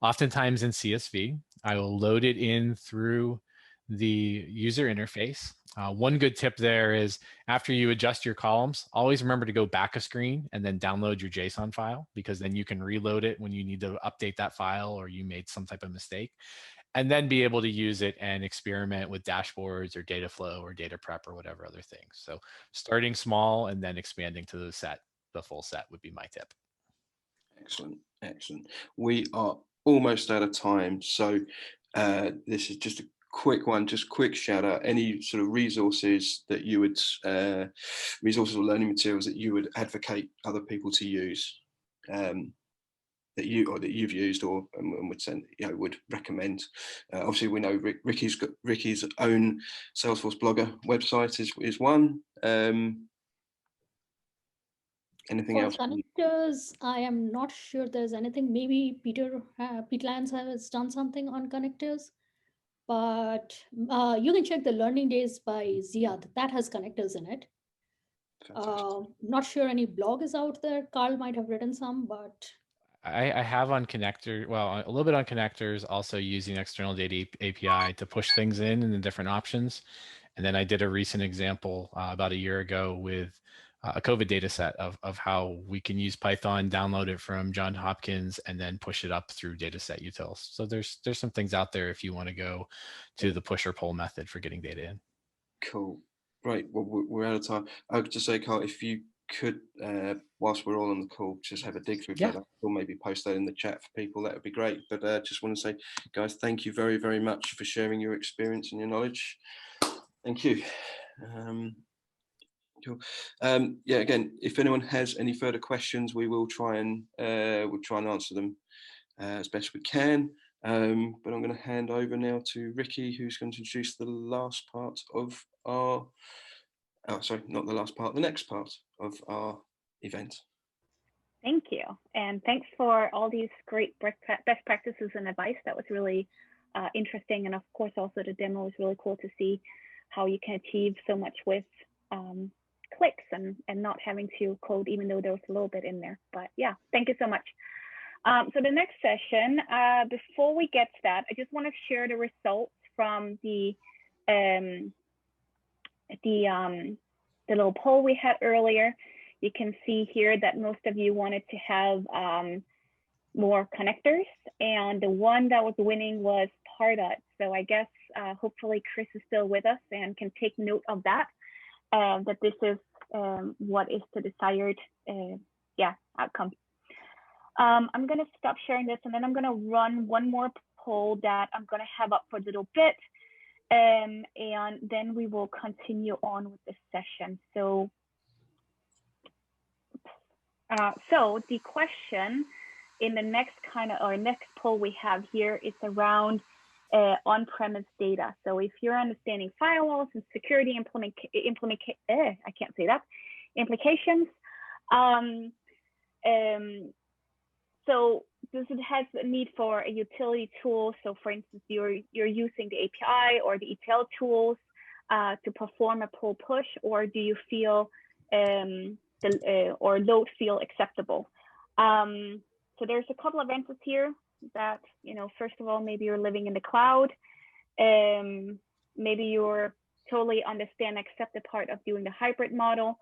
[SPEAKER 5] oftentimes in CSV. I will load it in through the user interface. One good tip there is, after you adjust your columns, always remember to go back a screen and then download your JSON file, because then you can reload it when you need to update that file or you made some type of mistake, and then be able to use it and experiment with dashboards or data flow or data prep or whatever other things. So starting small and then expanding to the full set would be my tip.
[SPEAKER 4] Excellent. We are almost out of time, so this is just a quick one, just quick shout out, any sort of resources that you would resources or learning materials that you would advocate other people to use, that you've used or would send, would recommend. Obviously we know Ricky's own Salesforce blogger website is one. Anything else?
[SPEAKER 6] Connectors, I am not sure there's anything. Maybe Peter Lands has done something on connectors, but you can check the Learning Days by Ziad. That has connectors in it. Not sure any blog is out there. Carl might have written some, but
[SPEAKER 5] I have on connector, well, a little bit on connectors, also using external data API to push things in the different options. And then I did a recent example about a year ago with a COVID data set of how we can use Python, download it from Johns Hopkins, and then push it up through dataset utils. So there's some things out there if you want to go to the push or pull method for getting data in. Cool.
[SPEAKER 4] Right. Well, we're out of time. I would just say, Carl, if you could, whilst we're all on the call, just have a dig through that, or maybe post that in the chat for people, that would be great. But just want to say, guys, thank you very, very much for sharing your experience and your knowledge. Thank you. Cool. Yeah, again, if anyone has any further questions, we will try and answer them as best we can. But I'm going to hand over now to Ricky, who's going to introduce the last part of our, sorry, not the last part, the next part of our event.
[SPEAKER 2] Thank you. And thanks for all these great best practices and advice. That was really interesting. And of course, also the demo was really cool to see how you can achieve so much with clicks and not having to code, even though there was a little bit in there. But yeah, thank you so much. So the next session, before we get to that, I just want to share the results from the little poll we had earlier. You can see here that most of you wanted to have more connectors, and the one that was winning was Pardot. So I guess hopefully Chris is still with us and can take note of that, that this is what is the desired outcome. I'm going to stop sharing this, and then I'm going to run one more poll that I'm going to have up for a little bit, and then we will continue on with this session. So the question in the next next poll we have here, it's around on-premise data. So if you're understanding firewalls and security implications, so does it have a need for a utility tool? So for instance, you're using the API or the ETL tools to perform a pull push, or do you feel or load feel acceptable? So there's a couple of answers here that, first of all, maybe you're living in the cloud. Maybe you're totally understand, accept the part of doing the hybrid model.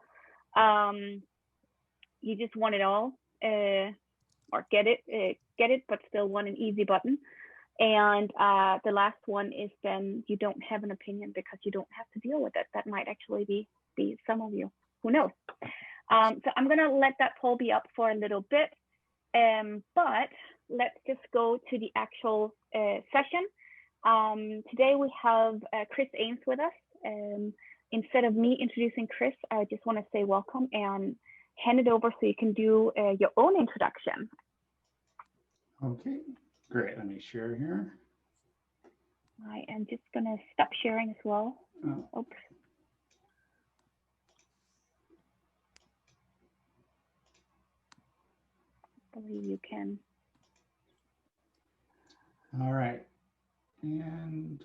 [SPEAKER 2] You just want it all, or get it, but still want an easy button. And the last one is then you don't have an opinion because you don't have to deal with it. That might actually be some of you. Who knows? So I'm gonna let that poll be up for a little bit. But let's just go to the actual session. Today we have Chris Ames with us. Instead of me introducing Chris, I just want to say welcome and hand it over so you can do your own introduction.
[SPEAKER 7] Okay, great. Let me share here.
[SPEAKER 2] I am just going to stop sharing as well.
[SPEAKER 7] Oh.
[SPEAKER 2] Oops. I believe you can.
[SPEAKER 7] All right. And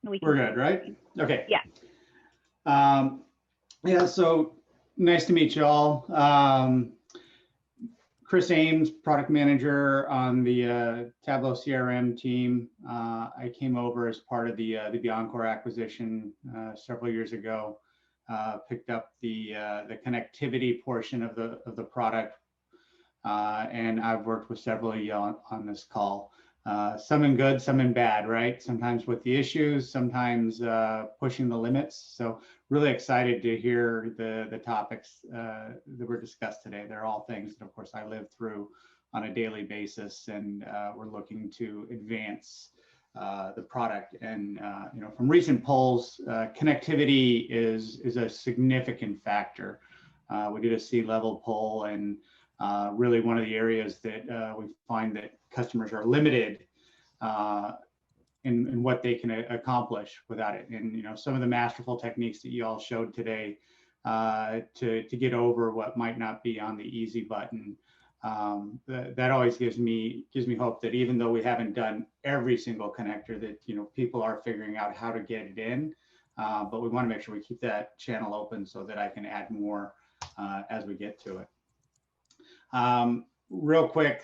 [SPEAKER 2] we're
[SPEAKER 7] good, right? Okay.
[SPEAKER 2] Yeah.
[SPEAKER 7] Yeah, so nice to meet you all. Chris Ames, product manager on the Tableau CRM team. I came over as part of the BeyondCore acquisition several years ago. Picked up the connectivity portion of the product, and I've worked with several of you on this call. Some in good, some in bad, right? Sometimes with the issues, sometimes pushing the limits. So really excited to hear the topics that were discussed today. They're all things that, of course, I live through on a daily basis, and we're looking to advance the product. And from recent polls, connectivity is a significant factor. We did a C-level poll, and really one of the areas that we find that customers are limited in what they can accomplish without it. And some of the masterful techniques that you all showed today to get over what might not be on the easy button, that always gives me hope that even though we haven't done every single connector, that people are figuring out how to get it in. But we want to make sure we keep that channel open so that I can add more as we get to it. Real quick,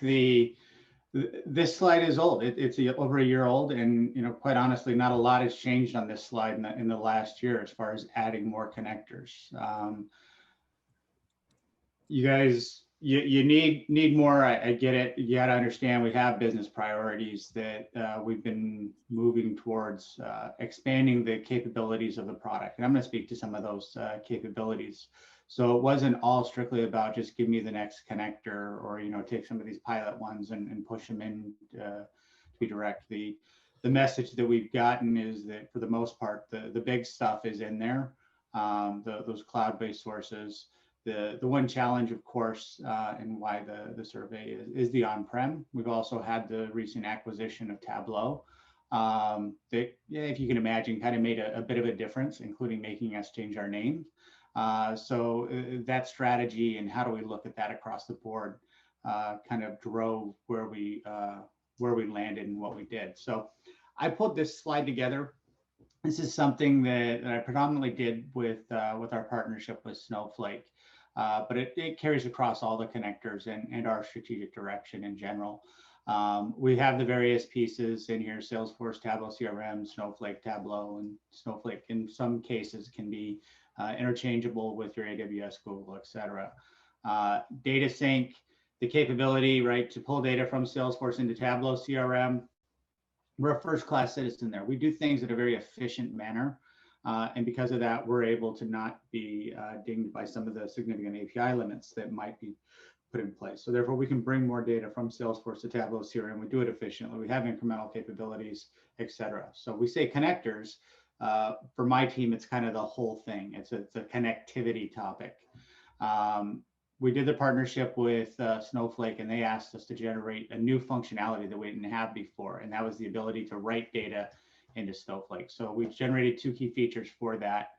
[SPEAKER 7] this slide is old. It's over a year old, and quite honestly, not a lot has changed on this slide in the last year as far as adding more connectors. You guys, you need more. I get it. You got to understand we have business priorities that we've been moving towards expanding the capabilities of the product, and I'm going to speak to some of those capabilities. So it wasn't all strictly about just give me the next connector, or take some of these pilot ones and push them in to be direct. The message that we've gotten is that for the most part, the big stuff is in there, those cloud-based sources. The one challenge, of course, and why the survey is the on-prem. We've also had the recent acquisition of Tableau. That, if you can imagine, kind of made a bit of a difference, including making us change our name. So that strategy and how do we look at that across the board kind of drove where we landed and what we did. So I put this slide together. This is something that I predominantly did with our partnership with Snowflake, but it carries across all the connectors and our strategic direction in general. We have the various pieces in here: Salesforce, Tableau CRM, Snowflake, Tableau, and Snowflake in some cases can be interchangeable with your AWS, Google, etc. Data sync, the capability, right, to pull data from Salesforce into Tableau CRM. We're a first-class citizen there. We do things in a very efficient manner. And because of that, we're able to not be dinged by some of the significant API limits that might be put in place. So therefore, we can bring more data from Salesforce to Tableau CRM. We do it efficiently. We have incremental capabilities, etc. So we say connectors. For my team, it's kind of the whole thing. It's a connectivity topic. we did the partnership with Snowflake, and they asked us to generate a new functionality that we didn't have before, and that was the ability to write data into Snowflake. So we've generated 2 key features for that.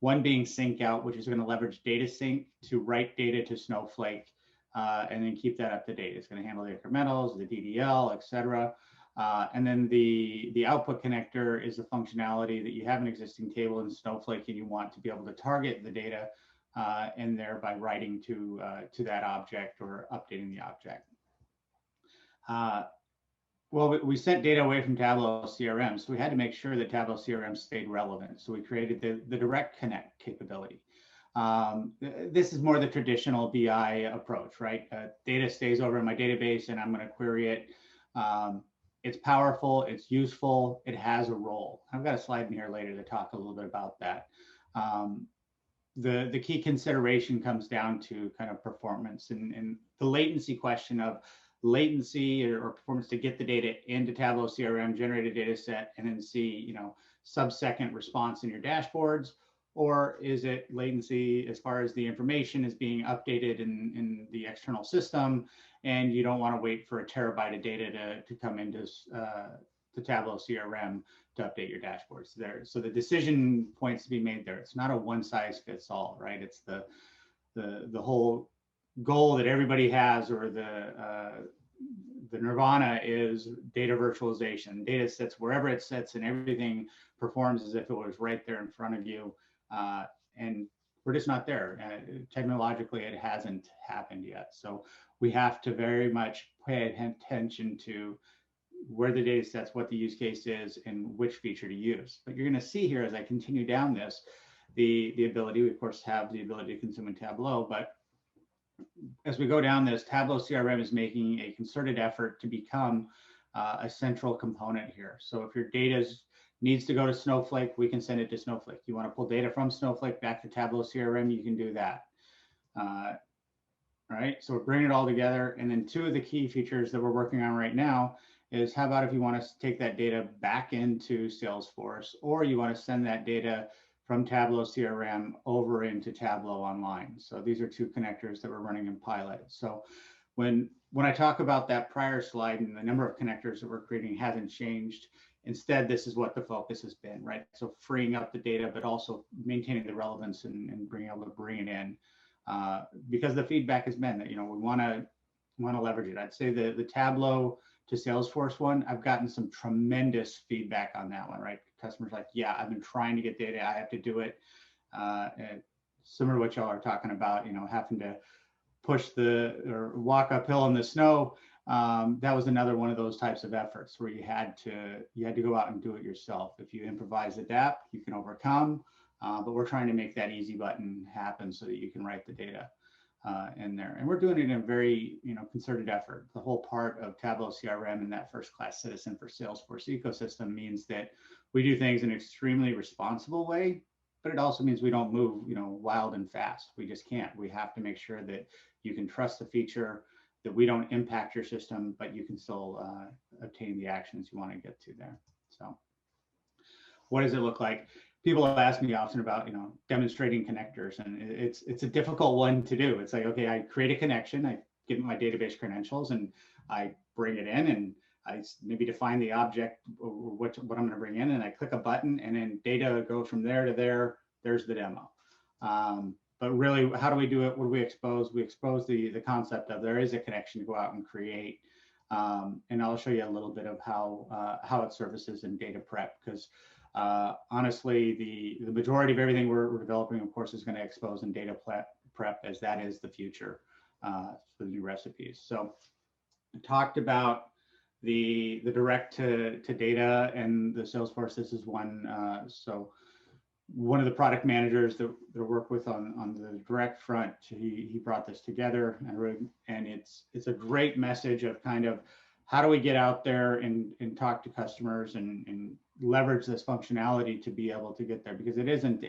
[SPEAKER 7] One being sync out, which is going to leverage data sync to write data to Snowflake and then keep that up to date. It's going to handle the incrementals, the DDL, et cetera. And then the output connector is the functionality that you have an existing table in Snowflake and you want to be able to target the data in there by writing to that object or updating the object. Well, we sent data away from Tableau CRM, so we had to make sure that Tableau CRM stayed relevant. So we created the direct connect capability. This is more the traditional BI approach, right? Data stays over in my database and I'm going to query it. It's powerful, it's useful, it has a role. I've got a slide in here later to talk a little bit about that. The key consideration comes down to kind of performance and the latency question of latency or performance to get the data into Tableau CRM, generate a data set, and then see, sub-second response in your dashboards, or is it latency as far as the information is being updated in the external system, and you don't want to wait for a terabyte of data to come into the Tableau CRM to update your dashboards there. So the decision points to be made there. It's not a one size fits all, right? It's the whole goal that everybody has, or the nirvana is data virtualization. Data sits wherever it sits and everything performs as if it was right there in front of you. And we're just not there. Technologically, it hasn't happened yet. So we have to very much pay attention to where the data sets, what the use case is, and which feature to use. But you're going to see here as I continue down this, the ability, we of course have the ability to consume in Tableau, but as we go down this, Tableau CRM is making a concerted effort to become a central component here. So if your data needs to go to Snowflake, we can send it to Snowflake. You want to pull data from Snowflake back to Tableau CRM, you can do that. All right, so we're bringing it all together. And then 2 of the key features that we're working on right now is how about if you want to take that data back into Salesforce, or you want to send that data from Tableau CRM over into Tableau Online. So these are 2 connectors that we're running in pilot. So when I talk about that prior slide and the number of connectors that we're creating hasn't changed, instead, this is what the focus has been, right? So freeing up the data, but also maintaining the relevance and being able to bring it in. Because the feedback has been that, we want to leverage it. I'd say the Tableau to Salesforce one, I've gotten some tremendous feedback on that one, right? Customers like, yeah, I've been trying to get data, I have to do it. And similar to what y'all are talking about, having to push or walk uphill in the snow. That was another one of those types of efforts where you had to go out and do it yourself. If you improvise, adapt, you can overcome. But we're trying to make that easy button happen so that you can write the data in there. And we're doing it in a very concerted effort. The whole part of Tableau CRM and that first-class citizen for Salesforce ecosystem means that we do things in an extremely responsible way, but it also means we don't move wild and fast. We just can't. We have to make sure that you can trust the feature, that we don't impact your system, but you can still obtain the actions you want to get to there. So what does it look like? People ask me often about, demonstrating connectors, and it's a difficult one to do. It's like, okay, I create a connection, I give my database credentials, and I bring it in, and I maybe define the object or what I'm going to bring in, and I click a button, and then data goes from there to there. There's the demo. But really, how do we do it? What do we expose? We expose the concept of there is a connection to go out and create. And I'll show you a little bit of how it surfaces in data prep, because honestly, the majority of everything we're developing, of course, is going to expose in data prep, as that is the future for the new recipes. So I talked about the direct to data and the Salesforce. This is one. So one of the product managers that I work with on the direct front, he brought this together, and it's a great message of kind of how do we get out there and talk to customers and leverage this functionality to be able to get there, because it isn't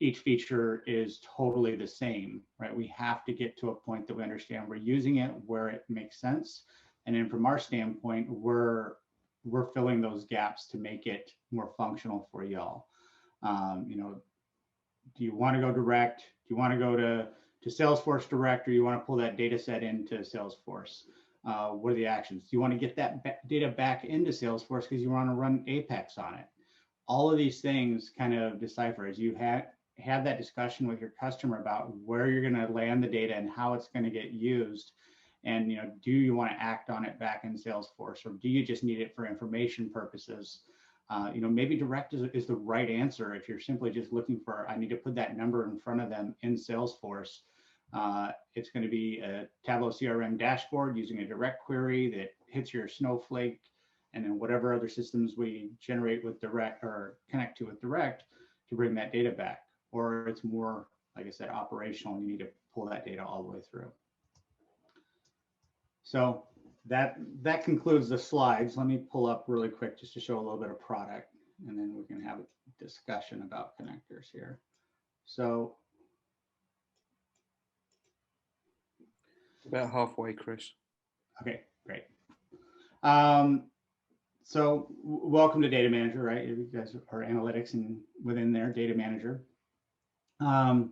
[SPEAKER 7] each feature is totally the same, right? We have to get to a point that we understand we're using it where it makes sense. And then from our standpoint, we're filling those gaps to make it more functional for y'all. Do you want to go direct? Do you want to go to to Salesforce Direct, or you want to pull that data set into Salesforce. What are the actions? Do you want to get that data back into Salesforce because you want to run Apex on it? All of these things kind of decipher as you have that discussion with your customer about where you're going to land the data and how it's going to get used. And, you know, do you want to act on it back in Salesforce, or do you just need it for information purposes? You know, maybe direct is the right answer if you're simply just looking for, I need to put that number in front of them in Salesforce. It's going to be a Tableau CRM dashboard using a direct query that hits your Snowflake, and then whatever other systems we generate with direct or connect to with direct to bring that data back. Or it's more, like I said, operational, and you need to pull that data all the way through. So that concludes the slides. Let me pull up really quick just to show a little bit of product, and then we can have a discussion about connectors here. So
[SPEAKER 4] about halfway, Chris.
[SPEAKER 7] Okay, great. So welcome to Data Manager, right? You guys are analytics and within there, Data Manager. Up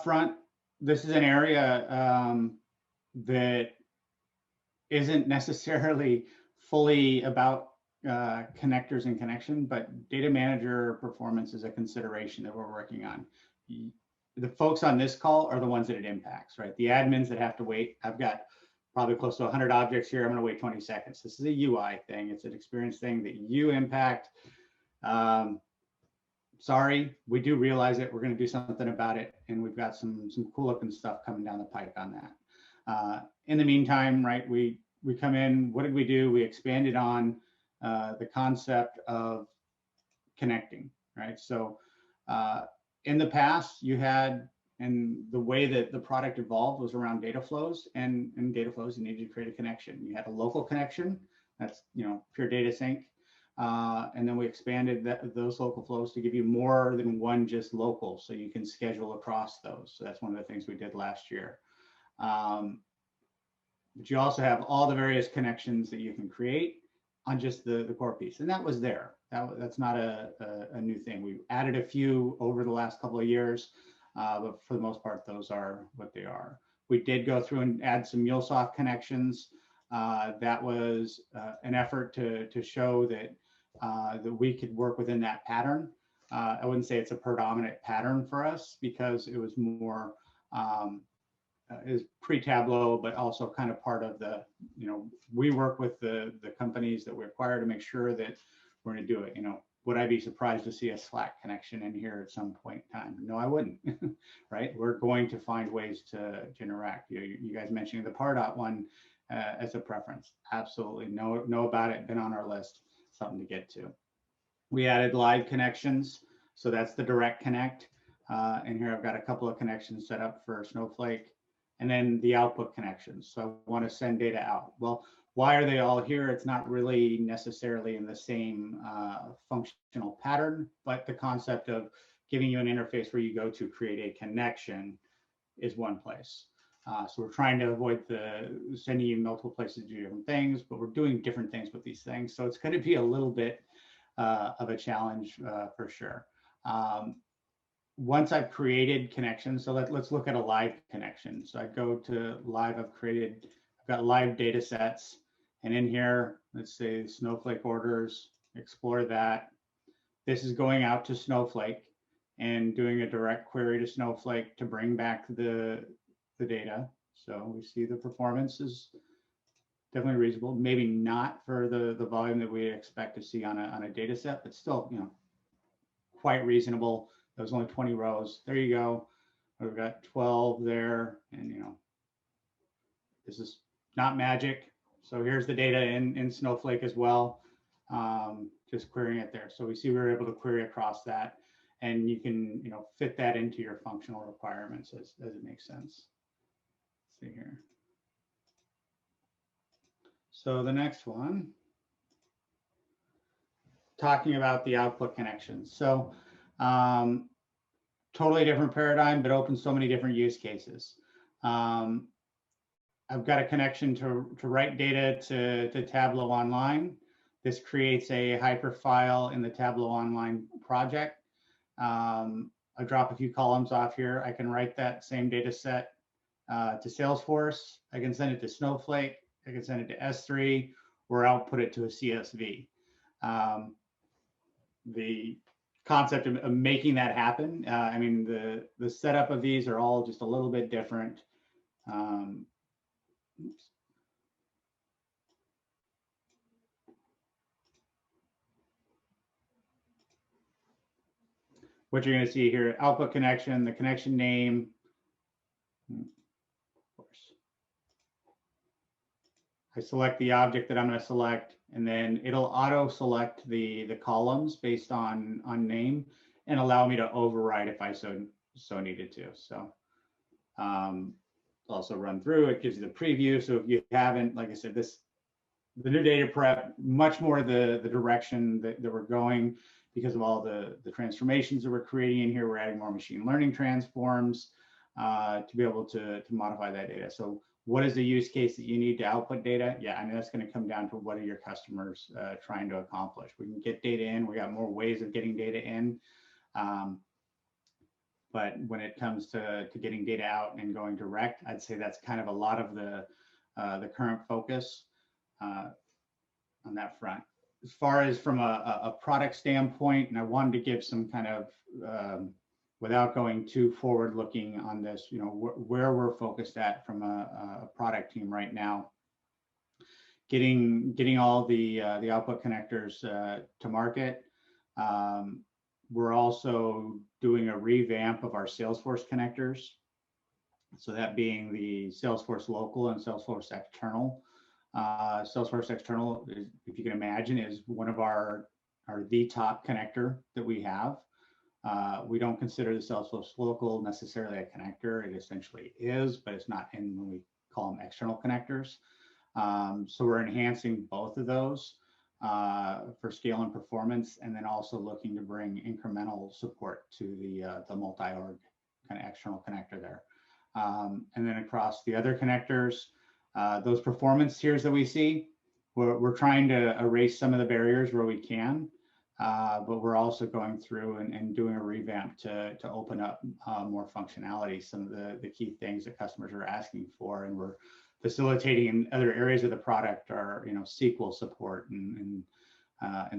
[SPEAKER 7] front, this is an area that isn't necessarily fully about connectors and connection, but Data Manager performance is a consideration that we're working on. The folks on this call are the ones that it impacts, right? The admins that have to wait. I've got probably close to 100 objects here. I'm going to wait 20 seconds. This is a UI thing. It's an experience thing that you impact. Sorry, we do realize it. We're going to do something about it, and we've got some cool looking stuff coming down the pike on that. In the meantime, right, we come in. What did we do? We expanded on the concept of connecting, right? So in the past, you had, and the way that the product evolved was around data flows, and in data flows, you needed to create a connection. You had a local connection, that's, you know, pure data sync. And then we expanded those local flows to give you more than one just local, so you can schedule across those. So that's one of the things we did last year. But you also have all the various connections that you can create on just the core piece, and that was there. That's not a new thing. We added a few over the last couple of years, but for the most part, those are what they are. We did go through and add some MuleSoft connections. That was an effort to show that that we could work within that pattern. I wouldn't say it's a predominant pattern for us, because it was more is pre-Tableau, but also kind of part of the, you know, we work with the companies that we acquire to make sure that we're going to do it. You know, would I be surprised to see a Slack connection in here at some point in time? No, I wouldn't. Right? We're going to find ways to interact. You guys mentioning the Pardot one as a preference. Absolutely. Know about it. Been on our list. Something to get to. We added live connections. So that's the direct connect. And here I've got a couple of connections set up for Snowflake. And then the output connections. So I want to send data out. Well, why are they all here? It's not really necessarily in the same functional pattern, but the concept of giving you an interface where you go to create a connection is one place. So we're trying to avoid sending you multiple places to do different things, but we're doing different things with these things. So it's going to be a little bit of a challenge for sure. Once I've created connections, so let's look at a live connection. So I go to live, I've got live data sets, and in here, let's say Snowflake orders, explore that. This is going out to Snowflake and doing a direct query to Snowflake to bring back the data. So we see the performance is definitely reasonable, maybe not for the volume that we expect to see on a data set, but still, you know, quite reasonable. There was only 20 rows. There you go. We've got 12 there, and you know, this is not magic. So here's the data in Snowflake as well, just querying it there. So we see we were able to query across that, and you can, you know, fit that into your functional requirements as it makes sense. Let's see here. So the next one, talking about the output connections. So totally different paradigm, but opens so many different use cases. I've got a connection to write data to Tableau Online. This creates a hyperfile in the Tableau Online project. I drop a few columns off here. I can write that same data set to Salesforce. I can send it to Snowflake. I can send it to S3, or output it to a CSV. The concept of making that happen, I mean, the setup of these are all just a little bit different. Oops. What you're going to see here, output connection, the connection name, of course. I select the object that I'm going to select, and then it'll auto select the columns based on name and allow me to override if I so needed to. So also run through, it gives you the preview. So if you haven't, like I said, the new data prep, much more the direction that we're going because of all the transformations that we're creating in here. We're adding more machine learning transforms to be able to modify that data. So what is the use case that you need to output data? Yeah, I mean, that's going to come down to what are your customers trying to accomplish. We can get data in. We got more ways of getting data in. But when it comes to getting data out and going direct, I'd say that's kind of a lot of the current focus on that front. As far as from a product standpoint, and I wanted to give some kind of, without going too forward looking on this, you know, where we're focused at from a product team right now, getting all the output connectors to market. We're also doing a revamp of our Salesforce connectors. So that being the Salesforce local and Salesforce external. Salesforce external, if you can imagine, is one of the top connector that we have. We don't consider the Salesforce local necessarily a connector. It essentially is, but it's not in when we call them external connectors. So we're enhancing both of those for scale and performance, and then also looking to bring incremental support to the multi-org kind of external connector there. And then across the other connectors, those performance tiers that we see, we're trying to erase some of the barriers where we can, but we're also going through and doing a revamp to open up more functionality, some of the key things that customers are asking for, and we're facilitating in other areas of the product are, you know, SQL support and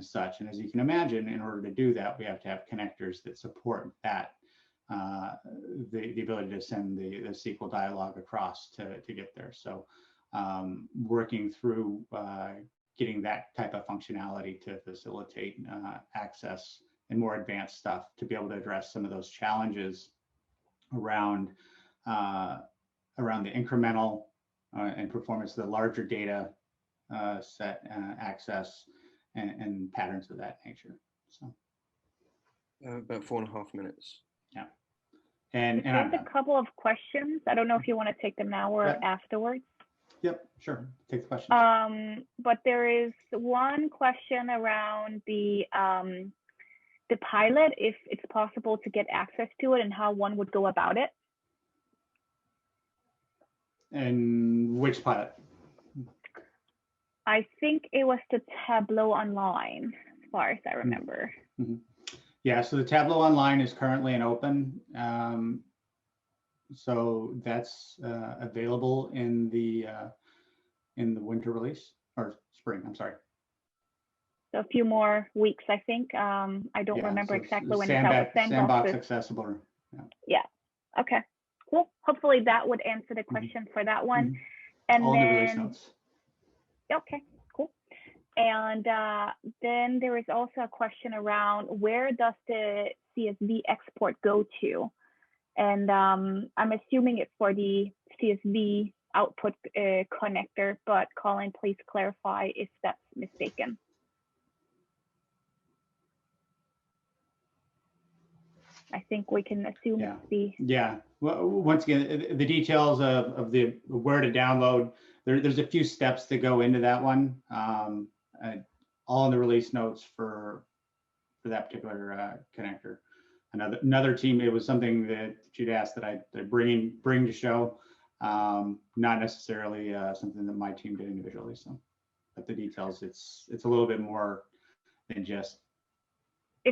[SPEAKER 7] such. And as you can imagine, in order to do that, we have to have connectors that support that, the ability to send the SQL dialog across to get there. So working through getting that type of functionality to facilitate access and more advanced stuff to be able to address some of those challenges around the incremental and performance of the larger data set access and patterns of that nature. So
[SPEAKER 4] about 4.5 minutes.
[SPEAKER 7] Yeah. And
[SPEAKER 2] there's a couple of questions. I don't know if you want to take them now or afterwards.
[SPEAKER 7] Yep, sure. Take the question.
[SPEAKER 2] But there is one question around the pilot, if it's possible to get access to it and how one would go about it.
[SPEAKER 7] And which pilot?
[SPEAKER 2] I think it was the Tableau Online, as far as I remember.
[SPEAKER 7] Mm-hmm. Yeah, so the Tableau Online is currently in open. So that's available in the winter release, or spring, I'm sorry.
[SPEAKER 2] So a few more weeks, I think. I don't remember exactly when it's
[SPEAKER 7] sandbox accessible.
[SPEAKER 2] Yeah. Okay. Cool. Hopefully that would answer the question for that one. And
[SPEAKER 7] all
[SPEAKER 2] then,
[SPEAKER 7] the release notes.
[SPEAKER 2] Okay, cool. And then there is also a question around where does the CSV export go to? And I'm assuming it's for the CSV output connector, but Colin, please clarify if that's mistaken. I think we can assume it's the...
[SPEAKER 7] Yeah, well, once again, the details of the where to download, there's a few steps that go into that one. All in the release notes for that particular connector. Another team, it was something that you'd asked that I bring to show, not necessarily something that my team did individually. So, but the details, it's a little bit more than just.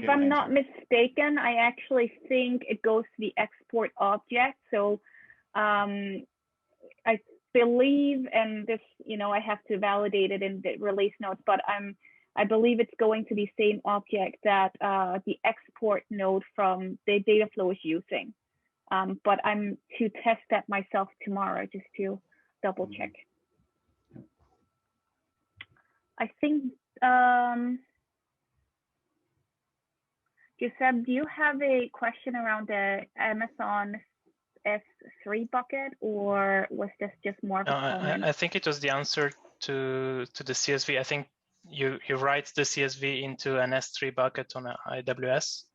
[SPEAKER 2] If I'm not mistaken, I actually think it goes to the export object. So I believe, and this, I have to validate it in the release notes, but I believe it's going to the same object that the export node from the data flow is using. But I'm to test that myself tomorrow just to double check. I think, Giuseppe, do you have a question around the Amazon S3 bucket, or was this just more of a comment?
[SPEAKER 3] I think it was the answer to the CSV. I think you write the CSV into an S3 bucket on AWS.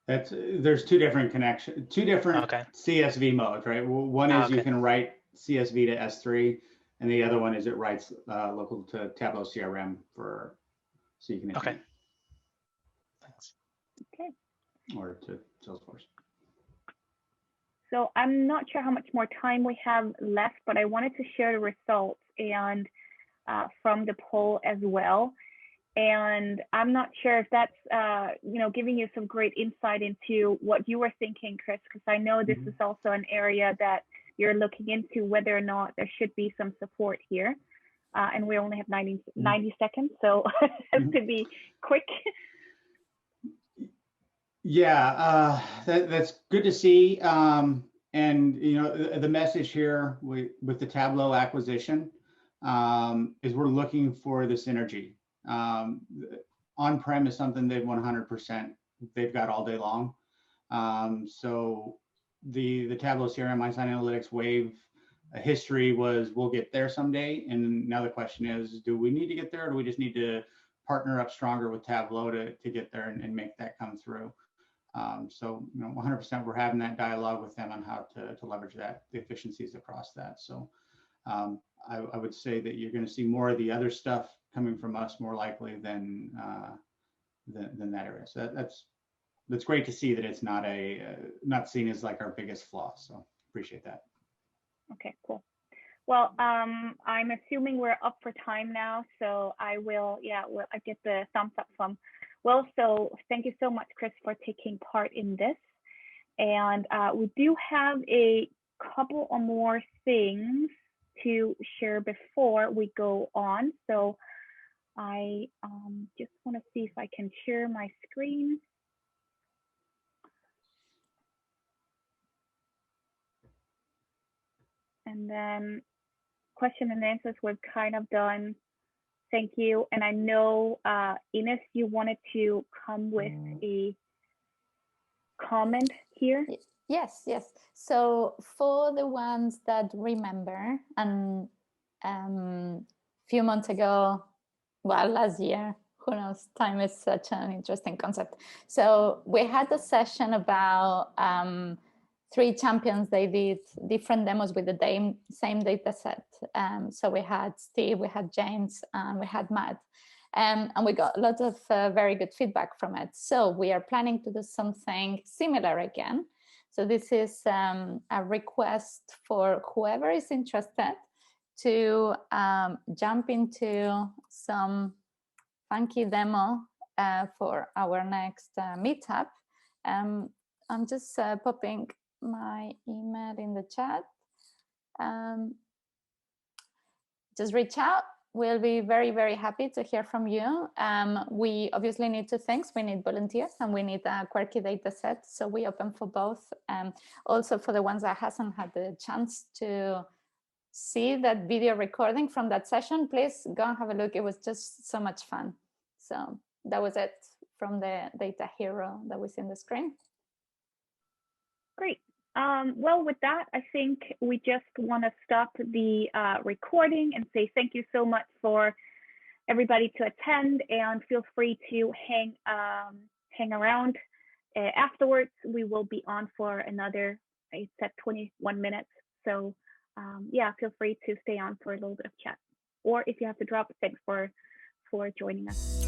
[SPEAKER 7] There's two different CSV modes, right? One is you can write CSV to S3, and the other one is it writes local to Tableau CRM so you can
[SPEAKER 3] thanks.
[SPEAKER 2] Okay.
[SPEAKER 7] Or to Salesforce.
[SPEAKER 2] So I'm not sure how much more time we have left, but I wanted to share the results and from the poll as well. And I'm not sure if that's giving you some great insight into what you were thinking, Chris, because I know this is also an area that you're looking into, whether or not there should be some support here. And we only have 90 seconds, so it has to be quick.
[SPEAKER 7] Yeah, that's good to see. And the message here with the Tableau acquisition is we're looking for the synergy. On-prem is something they've 100%. They've got all day long. So the Tableau CRM Einstein Analytics wave history was we'll get there someday. And now the question is, do we need to get there, or do we just need to partner up stronger with Tableau to get there and make that come through? So 100% we're having that dialogue with them on how to leverage the efficiencies across that. So I would say that you're going to see more of the other stuff coming from us more likely than that area. So that's great to see that it's not seen as like our biggest flaw. So appreciate that.
[SPEAKER 2] Okay, cool. Well, I'm assuming we're up for time now, so I get the thumbs up from Will. So thank you so much, Chris, for taking part in this. And we do have a couple of more things to share before we go on. So I just want to see if I can share my screen. And then question and answers we've kind of done. Thank you. And I know, Ines, you wanted to come with a comment here.
[SPEAKER 1] Yes. So for the ones that remember, and few months ago, well, last year, who knows, time is such an interesting concept. So we had a session about 3 champions. They did different demos with the same data set. So we had Steve, we had James, and we had Matt. And we got lots of very good feedback from it. So we are planning to do something similar again. So this is a request for whoever is interested to jump into some funky demo for our next meetup. I'm just popping my email in the chat. Just reach out. We'll be very, very happy to hear from you. We obviously need 2 things. We need volunteers and we need a quirky data set. So we open for both. Also for the ones that hasn't had the chance to see that video recording from that session, please go and have a look. It was just so much fun. So that was it from the data hero that was in the screen.
[SPEAKER 2] Great. Well, with that, I think we just want to stop the recording and say thank you so much for everybody to attend, and feel free to hang around afterwards. We will be on for another, I said 21 minutes. So yeah, feel free to stay on for a little bit of chat, or if you have to drop, thanks for joining us.